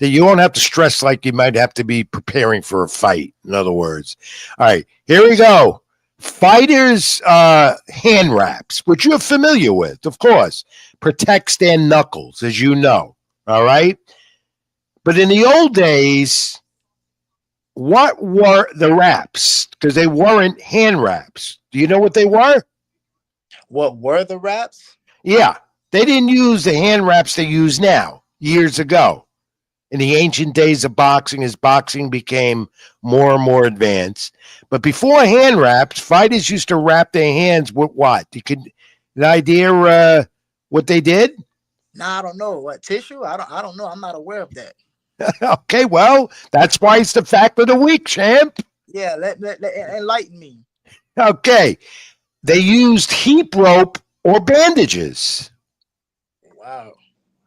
You won't have to stress like you might have to be preparing for a fight, in other words. All right, here we go. Fighters' hand wraps, which you're familiar with, of course, protects their knuckles, as you know. All right? But in the old days, what were the wraps? Because they weren't hand wraps. Do you know what they were? What were the wraps? Yeah, they didn't use the hand wraps they use now, years ago. In the ancient days of boxing, as boxing became more and more advanced. But before hand wraps, fighters used to wrap their hands with what? You could an idea what they did? Nah, I don't know. What, tissue? I don't know. I'm not aware of that. Okay, well, that's why it's the fact of the week, champ. Yeah, let enlighten me. Okay. They used heap rope or bandages. Wow.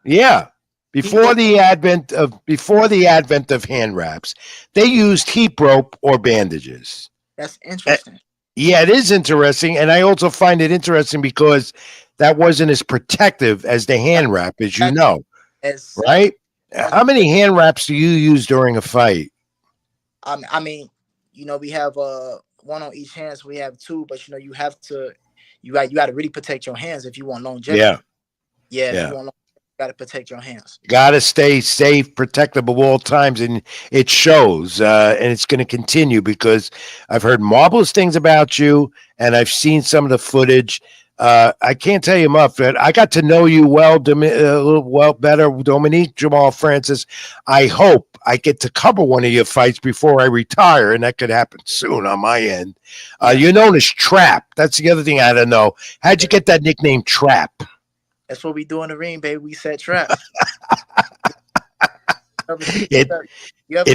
Yeah. Before the advent of hand wraps, they used heap rope or bandages. That's interesting. Yeah, it is interesting. And I also find it interesting because that wasn't as protective as the hand wrap, as you know. Right? How many hand wraps do you use during a fight? I mean, we have one on each hand, so we have two, but you have to you got to really protect your hands if you want longevity. Yeah. If you want longevity, you got to protect your hands. Got to stay safe, protective of all times, and it shows, and it's going to continue because I've heard marvelous things about you, and I've seen some of the footage. I can't tell you much, but I got to know you well, a little better, Dominique Jamal Francis. I hope I get to cover one of your fights before I retire, and that could happen soon on my end. You're known as Trapp. That's the other thing I don't know. How'd you get that nickname, Trapp? That's what we do in the ring, baby. We set traps. It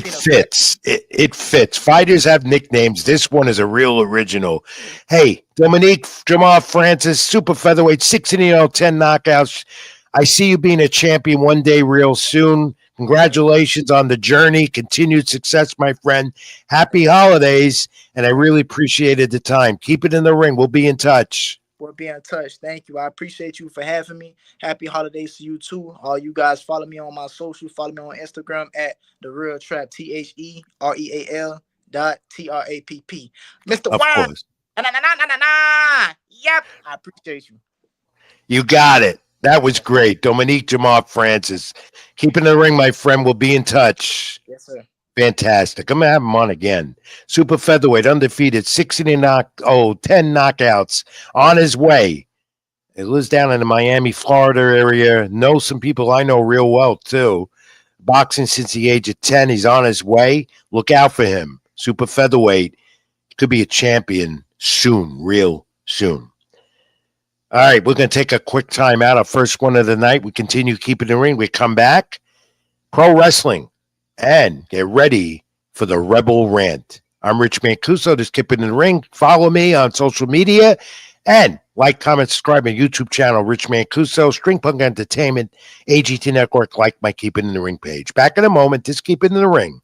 fits. It fits. Fighters have nicknames. This one is a real original. Hey, Dominique Jamal Francis, super featherweight, 16-0, 10 knockouts. I see you being a champion one day real soon. Congratulations on the journey. Continued success, my friend. Happy holidays, and I really appreciated the time. Keep it in the ring. We'll be in touch. We'll be in touch. Thank you. I appreciate you for having me. Happy holidays to you too. All you guys follow me on my social. Follow me on Instagram at The Real Trapp, TheReal.Trapp. Mr. Of course. Yep. I appreciate you. You got it. That was great. Dominique Jamal Francis. Keep it in the ring, my friend. We'll be in touch. Yes, sir. Fantastic. I'm going to have him on again. Super featherweight, undefeated, 10 knockouts, on his way. He lives down in the Miami, Florida area. Knows some people I know real well, too. Boxing since the age of 10. He's on his way. Look out for him. Super featherweight. Could be a champion soon, real soon. All right, we're going to take a quick time out. Our first one of the night. We continue keeping the ring. We come back. Pro wrestling. And get ready for the Rebel Rant. I'm Rich Mancuso, just keeping in the ring. Follow me on social media and like, comment, subscribe my YouTube channel, Rich Mancuso, String Punk Entertainment, AGT Network, like my Keep It in the Ring page. Back in a moment, just keep it in the ring.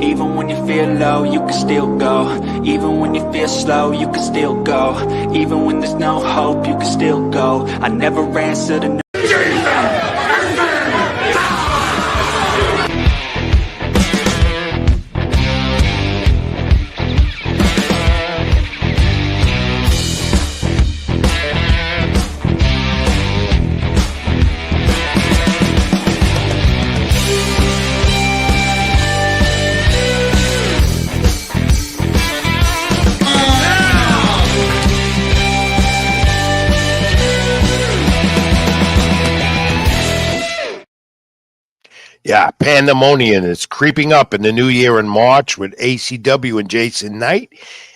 Even when you feel low, you can still go. Even when you feel slow, you can still go. Even when there's no hope, you can still go. I never answer to no. Yeah, pandemonium is creeping up in the new year in March with ACW and Jason Knight.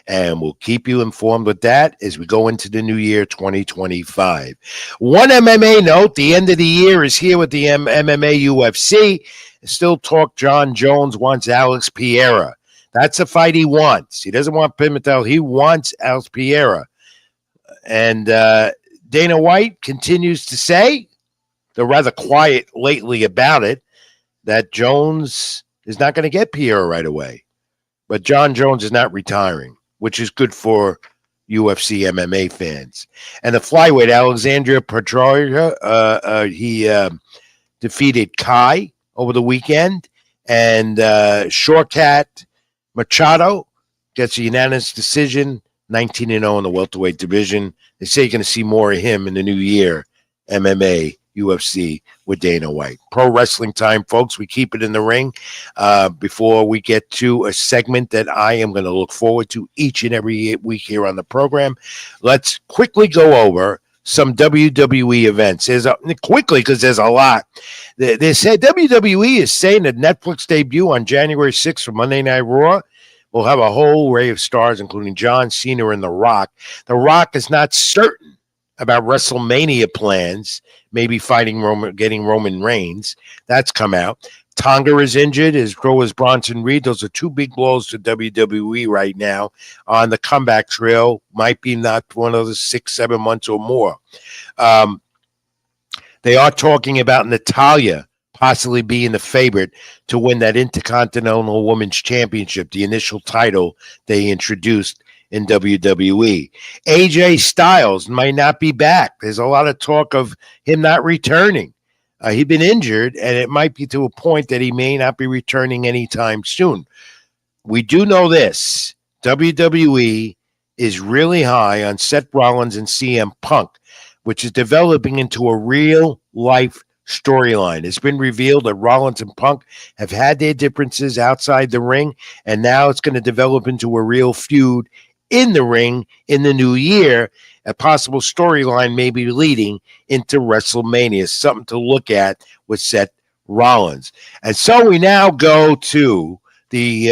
And we'll keep you informed with that as we go into the new year 2025. One MMA note, the end of the year is here with the MMA UFC. Still talk John Jones wants Alex Pereira. That's a fight he wants. He doesn't want Pimentel. He wants Alex Pereira. And Dana White continues to say, they're rather quiet lately about it, that Jones is not going to get Pereira right away. But John Jones is not retiring, which is good for UFC MMA fans. And the flyweight, Alexandria Petroja, he defeated Kai over the weekend. And Shortcat Machado gets a unanimous decision, 19-0 in the welterweight division. They say you're going to see more of him in the new year, MMA, UFC with Dana White. Pro wrestling time, folks. We keep it in the ring. Before we get to a segment that I am going to look forward to each and every week here on the program, let's quickly go over some WWE events. Quickly, because there's a lot. They said WWE is saying that Netflix debut on January 6th for Monday Night Raw will have a whole array of stars, including John Cena and The Rock. The Rock is not certain about WrestleMania plans, maybe getting Roman Reigns. That's come out. Tonga is injured, as so is Bronson Reed. Those are two big blows to WWE right now on the comeback trail. Might be not one of the 6-7 months or more. They are talking about Natalya possibly being the favorite to win that Intercontinental Women's Championship, the initial title they introduced in WWE. AJ Styles might not be back. There's a lot of talk of him not returning. He'd been injured, and it might be to a point that he may not be returning anytime soon. We do know this. WWE is really high on Seth Rollins and CM Punk, which is developing into a real-life storyline. It's been revealed that Rollins and Punk have had their differences outside the ring, and now it's going to develop into a real feud in the ring in the new year. A possible storyline may be leading into WrestleMania, something to look at with Seth Rollins. And so we now go to the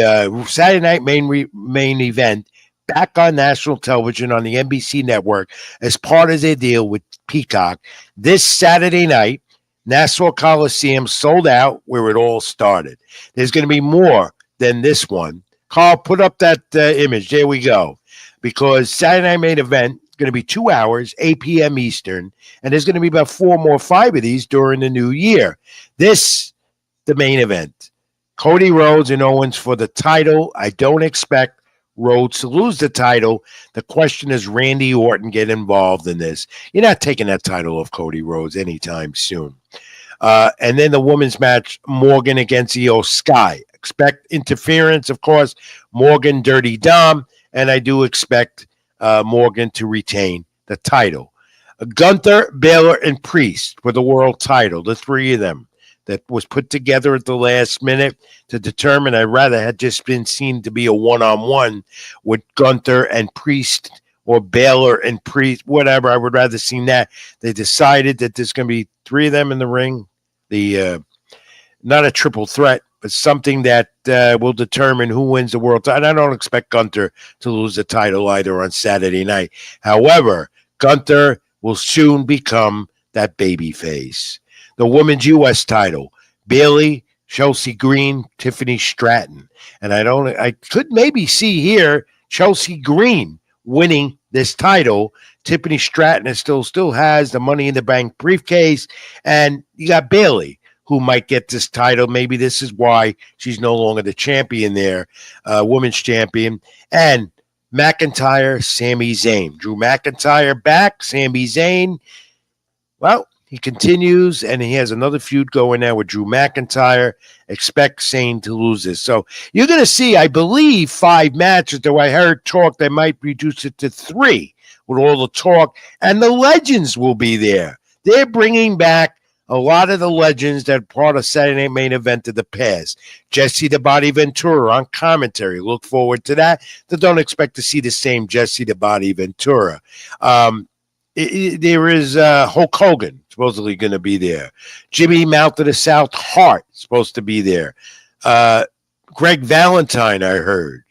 Saturday night main event back on national television on the NBC network as part of their deal with Peacock. This Saturday night, Nassau Coliseum sold out where it all started. There's going to be more than this one. Carl, put up that image. There we go. Because Saturday night main event is going to be 2 hours, 8 p.m. Eastern, and there's going to be about 4 more, 5 of these during the new year. This, the main event. Cody Rhodes and Owens for the title. I don't expect Rhodes to lose the title. The question is, Randy Orton get involved in this? You're not taking that title off Cody Rhodes anytime soon. And then the women's match, Morgan against Io Sky. Expect interference, of course. Morgan, Dirty Dom. And I do expect Morgan to retain the title. Gunther, Baylor, and Priest for the world title, the three of them. That was put together at the last minute to determine. I'd rather had just been seen to be a one-on-one with Gunther and Priest, or Baylor and Priest, whatever. I would rather seen that. They decided that there's going to be 3 of them in the ring. The not a triple threat, but something that will determine who wins the world title. And I don't expect Gunther to lose the title either on Saturday night. However, Gunther will soon become that baby face. The women's U.S. title, Bayley, Chelsea Green, Tiffany Stratton. And I could maybe see here Chelsea Green winning this title. Tiffany Stratton still has the Money in the Bank briefcase. And you got Bayley, who might get this title. Maybe this is why she's no longer the champion there, women's champion. And McIntyre, Sami Zayn. Drew McIntyre back, Sami Zayn. Well, he continues, and he has another feud going now with Drew McIntyre. Expect Zayn to lose this. So you're going to see, I believe, 5 matches, though I heard talk they might reduce it to 3 with all the talk. And the legends will be there. They're bringing back a lot of the legends that are part of Saturday Night Main Event of the past. Jesse the Body Ventura on commentary. Look forward to that. But don't expect to see the same Jesse the Body Ventura. There is Hulk Hogan supposedly going to be there. Jimmy Mount of the South Hart supposed to be there. Greg Valentine, I heard.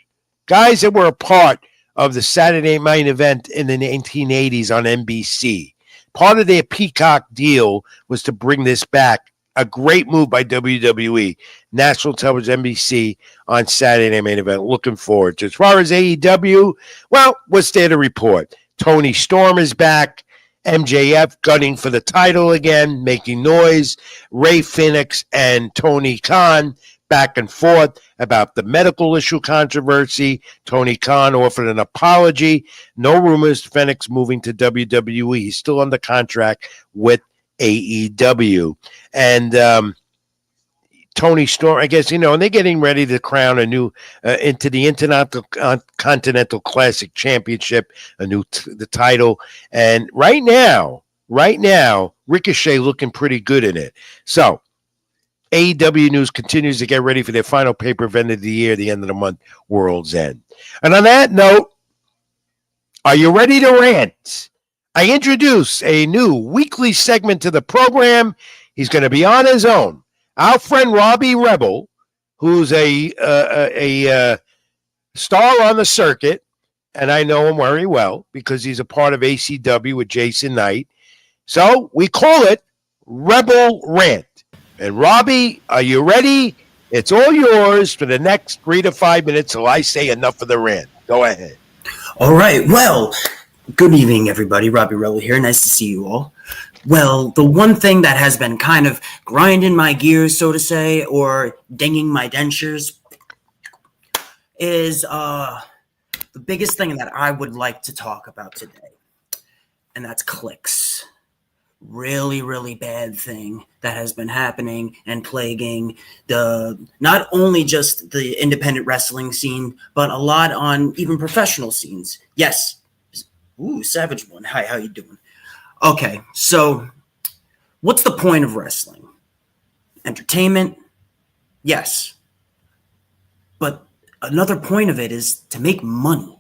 Guys that were a part of the Saturday main event in the 1980s on NBC. Part of their Peacock deal was to bring this back. A great move by WWE, national television NBC on Saturday main event. Looking forward to it. As far as AEW, well, what's there to report? Tony Storm is back. MJF gunning for the title again, making noise. Ray Phoenix and Tony Khan back and forth about the medical issue controversy. Tony Khan offered an apology. No rumors Phoenix moving to WWE. He's still under contract with AEW. And Tony Storm, I guess, and they're getting ready to crown a new into the Intercontinental Classic Championship, the title. And right now, Ricochet looking pretty good in it. So AEW News continues to get ready for their final pay-per-view end of the year, the end of the month, World's End. And on that note, are you ready to rant? I introduce a new weekly segment to the program. He's going to be on his own. Our friend Robbie Rebel, who's a star on the circuit, and I know him very well because he's a part of ACW with Jason Knight. So we call it Rebel Rant. And Robbie, are you ready? It's all yours for the next 3 to 5 minutes till I say enough of the rant. Go ahead. All right. Well, good evening, everybody. Robbie Rebel here. Nice to see you all. Well, the one thing that has been kind of grinding my gears, so to say, or dinging my dentures is the biggest thing that I would like to talk about today, and that's clicks. Really, really bad thing that has been happening and plaguing not only just the independent wrestling scene, but a lot on even professional scenes. Yes. Ooh, Savage One. Hi, how you doing? Okay, so what's the point of wrestling? Entertainment? Yes. But another point of it is to make money.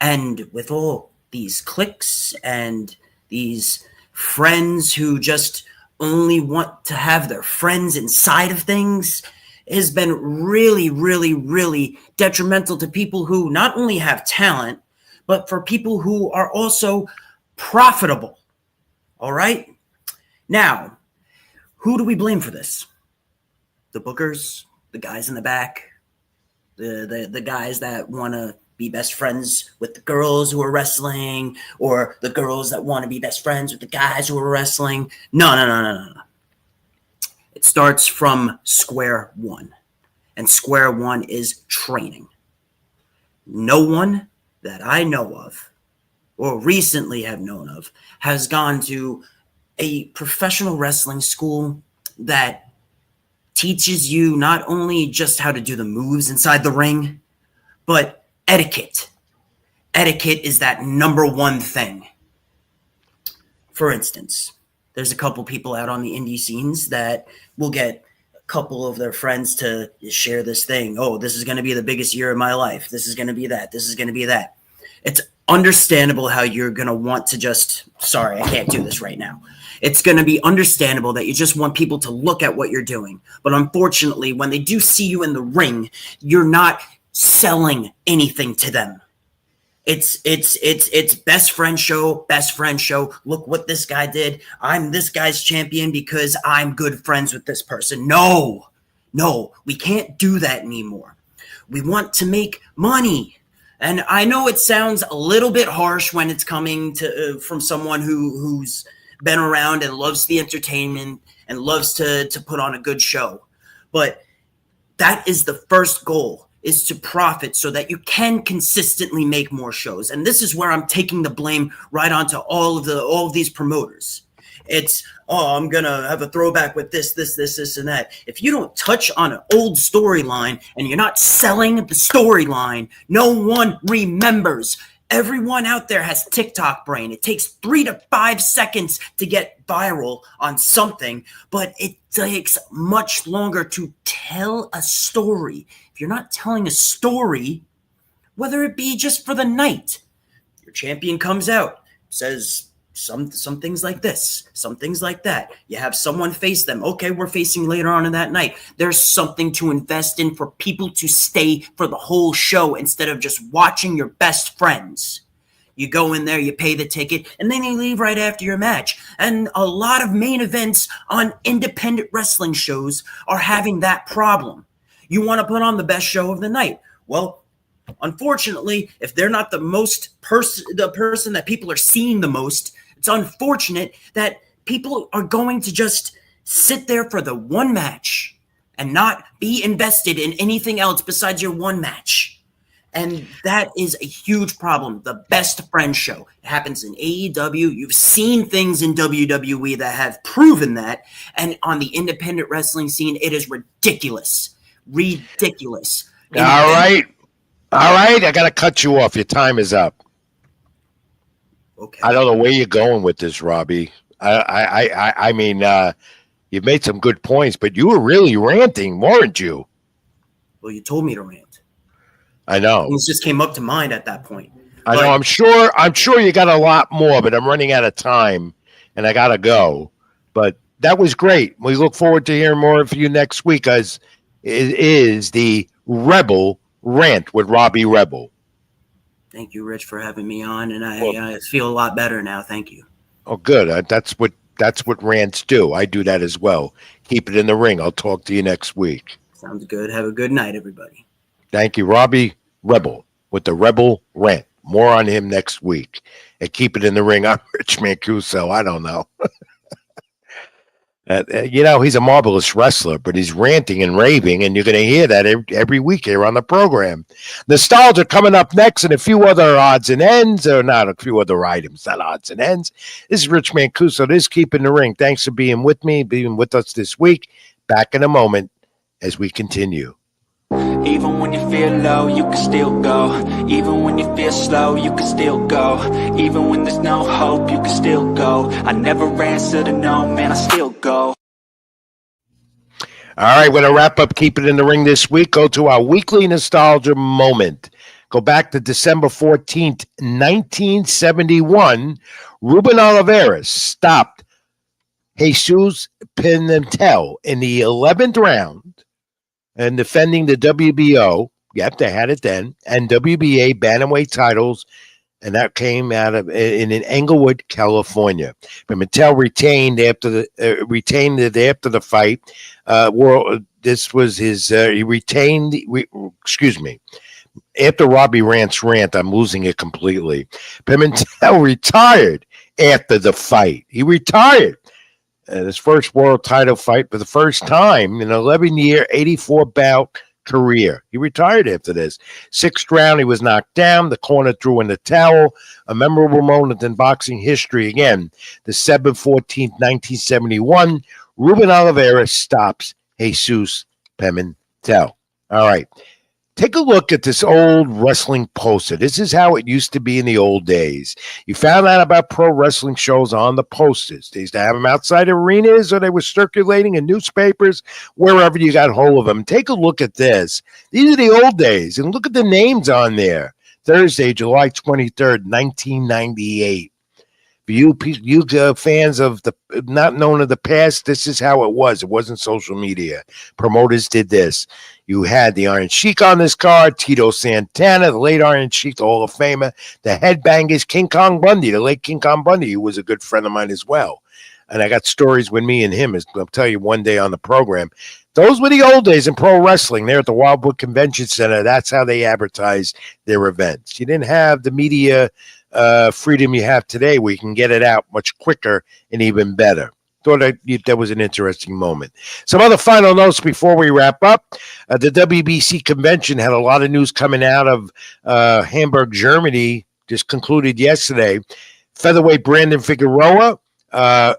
And with all these clicks and these friends who just only want to have their friends inside of things, has been really, really, really detrimental to people who not only have talent, but for people who are also profitable. All right? Now, who do we blame for this? The bookers, the guys in the back, the guys that want to be best friends with the girls who are wrestling, or the girls that want to be best friends with the guys who are wrestling. No. It starts from square one. And square one is training. No one that I know of, or recently have known of, has gone to a professional wrestling school that teaches you not only just how to do the moves inside the ring, but etiquette. Etiquette is that number one thing. For instance, there's a couple people out on the indie scenes that will get a couple of their friends to share this thing. Oh, this is going to be the biggest year of my life. This is going to be that. This is going to be that. It's understandable how you're going to want to just, sorry, I can't do this right now. It's going to be understandable that you just want people to look at what you're doing. But unfortunately, when they do see you in the ring, you're not selling anything to them. It's best friend show. Look what this guy did. I'm this guy's champion because I'm good friends with this person. No, we can't do that anymore. We want to make money. And I know it sounds a little bit harsh when it's coming to from someone who's been around and loves the entertainment and loves to put on a good show. But that is the first goal, is to profit so that you can consistently make more shows. And this is where I'm taking the blame right onto all of these promoters. It's, I'm going to have a throwback with this, and that. If you don't touch on an old storyline and you're not selling the storyline, no one remembers. Everyone out there has TikTok brain. It takes 3 to 5 seconds to get viral on something, but it takes much longer to tell a story. If you're not telling a story, whether it be just for the night, your champion comes out, says, some things like this, some things like that. You have someone face them. Okay, we're facing later on in that night. There's something to invest in for people to stay for the whole show instead of just watching your best friends. You go in there, you pay the ticket, and then you leave right after your match. And a lot of main events on independent wrestling shows are having that problem. You want to put on the best show of the night. Well, unfortunately, if they're not the person that people are seeing the most, it's unfortunate that people are going to just sit there for the one match and not be invested in anything else besides your one match. And that is a huge problem. The best friend show. It happens in AEW. You've seen things in WWE that have proven that. And on the independent wrestling scene, it is ridiculous. Ridiculous. All right. I got to cut you off. Your time is up. Okay. I don't know where you're going with this, Robbie. I mean, you've made some good points, but you were really ranting, weren't you? Well, you told me to rant. I know. Things just came up to mind at that point. I know. I'm sure you got a lot more, but I'm running out of time, and I gotta go. But that was great. We look forward to hearing more of you next week, as it is the Rebel Rant with Robbie Rebel. Thank you, Rich, for having me on, and I feel a lot better now. Thank you. Oh, good. That's what rants do. I do that as well. Keep it in the ring. I'll talk to you next week. Sounds good. Have a good night, everybody. Thank you, Robbie Rebel with the Rebel Rant. More on him next week. And keep it in the ring. I'm Rich Mancuso. I don't know. He's a marvelous wrestler, but he's ranting and raving, and you're going to hear that every week here on the program. Nostalgia coming up next, and a few other odds and ends, or not a few other items, not odds and ends. This is Rich Mancuso. This is Keep in the Ring. Thanks for being with me, being with us this week. Back in a moment as we continue. Even when you feel low, you can still go. Even when you feel slow, you can still go. Even when there's no hope, you can still go. I never answer to no, man, I still go. All right, we're going to wrap up Keep It in the Ring this week. Go to our weekly nostalgia moment. Go back to December 14th, 1971. Ruben Oliveira stopped Jesus Pimentel in the 11th round and defending the WBO, yep, they had it then, and WBA Bantamweight titles, and that came out of in Englewood, California. Pimentel retained after the fight. This was his. He retained. Excuse me. After Robbie Rant's rant, I'm losing it completely. Pimentel retired after the fight. He retired. His first world title fight for the first time in an 11-year, 84-bout career. He retired after this. 6th round, he was knocked down. The corner threw in the towel. A memorable moment in boxing history. Again, December 14th, 1971, Ruben Oliveira stops Jesus Pimentel. All right. Take a look at this old wrestling poster. This is how it used to be in the old days. You found out about pro wrestling shows on the posters. They used to have them outside arenas, or they were circulating in newspapers, wherever you got hold of them. Take a look at this. These are the old days, and look at the names on there. Thursday, July 23rd, 1998. For you fans of the not known of the past, this is how it was. It wasn't social media. Promoters did this. You had the Iron Sheik on this card, Tito Santana, the late Iron Sheik, the Hall of Famer, the Headbangers, King Kong Bundy, the late King Kong Bundy, who was a good friend of mine as well. And I got stories with me and him, as I'll tell you one day on the program. Those were the old days in pro wrestling. There at the Wildwood Convention Center, that's how they advertised their events. You didn't have the media freedom you have today, where you can get it out much quicker and even better. Thought that was an interesting moment. Some other final notes before we wrap up. The WBC convention had a lot of news coming out of Hamburg, Germany, just concluded yesterday. Featherweight Brandon Figueroa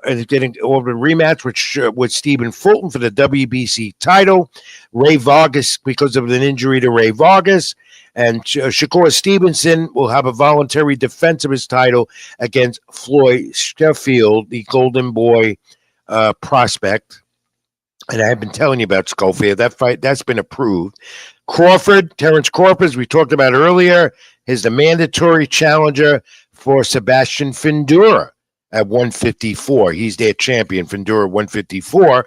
is getting over the rematch with Stephen Fulton for the WBC title. Ray Vargas, because of an injury to Ray Vargas. And Shakur Stevenson will have a voluntary defense of his title against Floyd Sheffield, the Golden Boy prospect. And I have been telling you about Schofield. That fight, that's been approved. Terrence Crawford, as we talked about earlier, is the mandatory challenger for Sebastian Fundora. at 154. He's their champion for Enduro 154.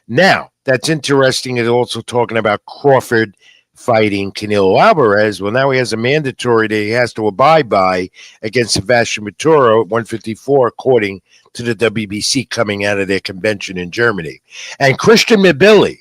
Now, that's interesting. Is also talking about Crawford fighting Canelo Alvarez. Well, now he has a mandatory that he has to abide by against Sebastian Vettori at 154, according to the WBC coming out of their convention in Germany. And Christian Mabili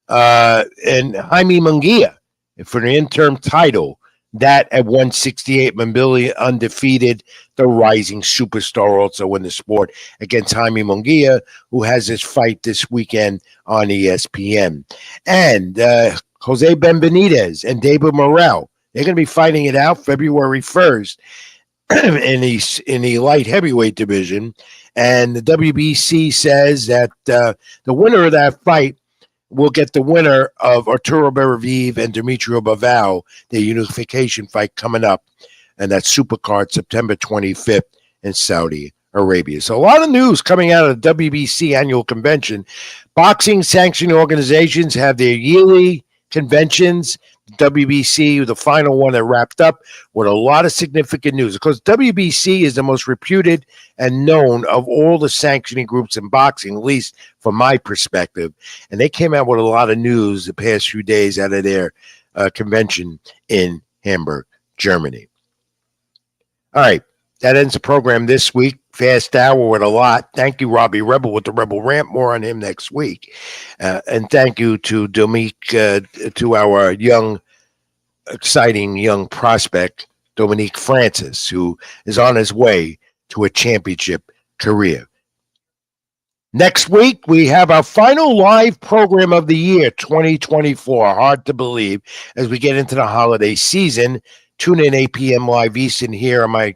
and Jaime Munguia for the interim title. That at 168, Mabili undefeated, the rising superstar also in the sport against Jaime Munguia, who has his fight this weekend on ESPN. And Jose Benitez and David Morrell, they're going to be fighting it out February 1st in the light heavyweight division. And the WBC says that the winner of that fight will get the winner of Arturo Benavides and Demetrio Bivol, their unification fight coming up, and that's Supercard September 25th in Saudi Arabia. So a lot of news coming out of the WBC annual convention. Boxing sanctioning organizations have their yearly conventions. WBC, the final one that wrapped up with a lot of significant news. Because WBC is the most reputed and known of all the sanctioning groups in boxing, at least from my perspective. And they came out with a lot of news the past few days out of their convention in Hamburg, Germany. All right, that ends the program this week. Fast hour with a lot. Thank you, Robbie Rebel, with the Rebel Rant. More on him next week. And thank you to Dominique, to our exciting young prospect, Dominique Francis, who is on his way to a championship career. Next week, we have our final live program of the year, 2024. Hard to believe as we get into the holiday season. Tune in 8 p.m. live Eastern here on my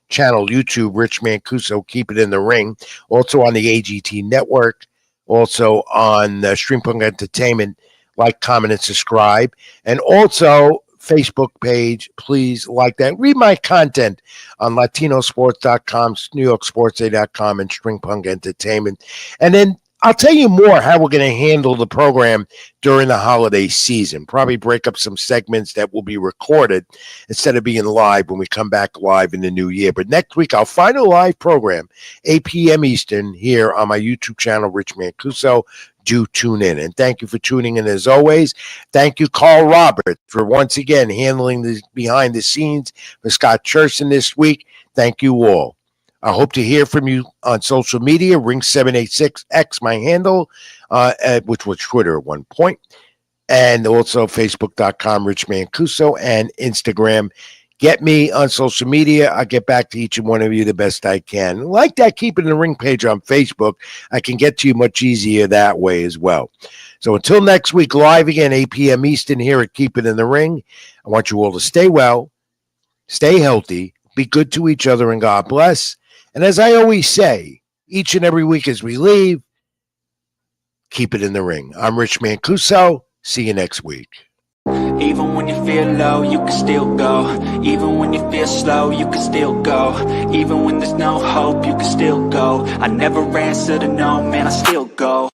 channel, YouTube, Rich Mancuso, Keep It in the Ring. Also on the AGT Network. Also on Streampunk Entertainment. Like, comment, and subscribe. And also Facebook page. Please like that. Read my content on latinosports.com, newyorksportsday.com, and Stringpunk Entertainment. And then I'll tell you more how we're going to handle the program during the holiday season. Probably break up some segments that will be recorded instead of being live when we come back live in the new year. But next week, our final live program, 8 p.m. Eastern, here on my YouTube channel, Rich Mancuso. Do tune in. And thank you for tuning in as always. Thank you, Carl Robert, for once again handling the behind the scenes for Scott Cherson this week. Thank you all. I hope to hear from you on social media. Ring786X, my handle, which was Twitter at one point. And also Facebook.com, Rich Mancuso, and Instagram. Get me on social media. I'll get back to each and one of you the best I can. Like that Keep It in the Ring page on Facebook. I can get to you much easier that way as well. So until next week, live again, 8 p.m. Eastern here at Keep It in the Ring. I want you all to stay well, stay healthy, be good to each other, and God bless. And as I always say, each and every week as we leave, keep it in the ring. I'm Rich Mancuso. See you next week. Even when you feel low, you can still go. Even when you feel slow, you can still go. Even when there's no hope, you can still go. I never answer to no, man, I still go.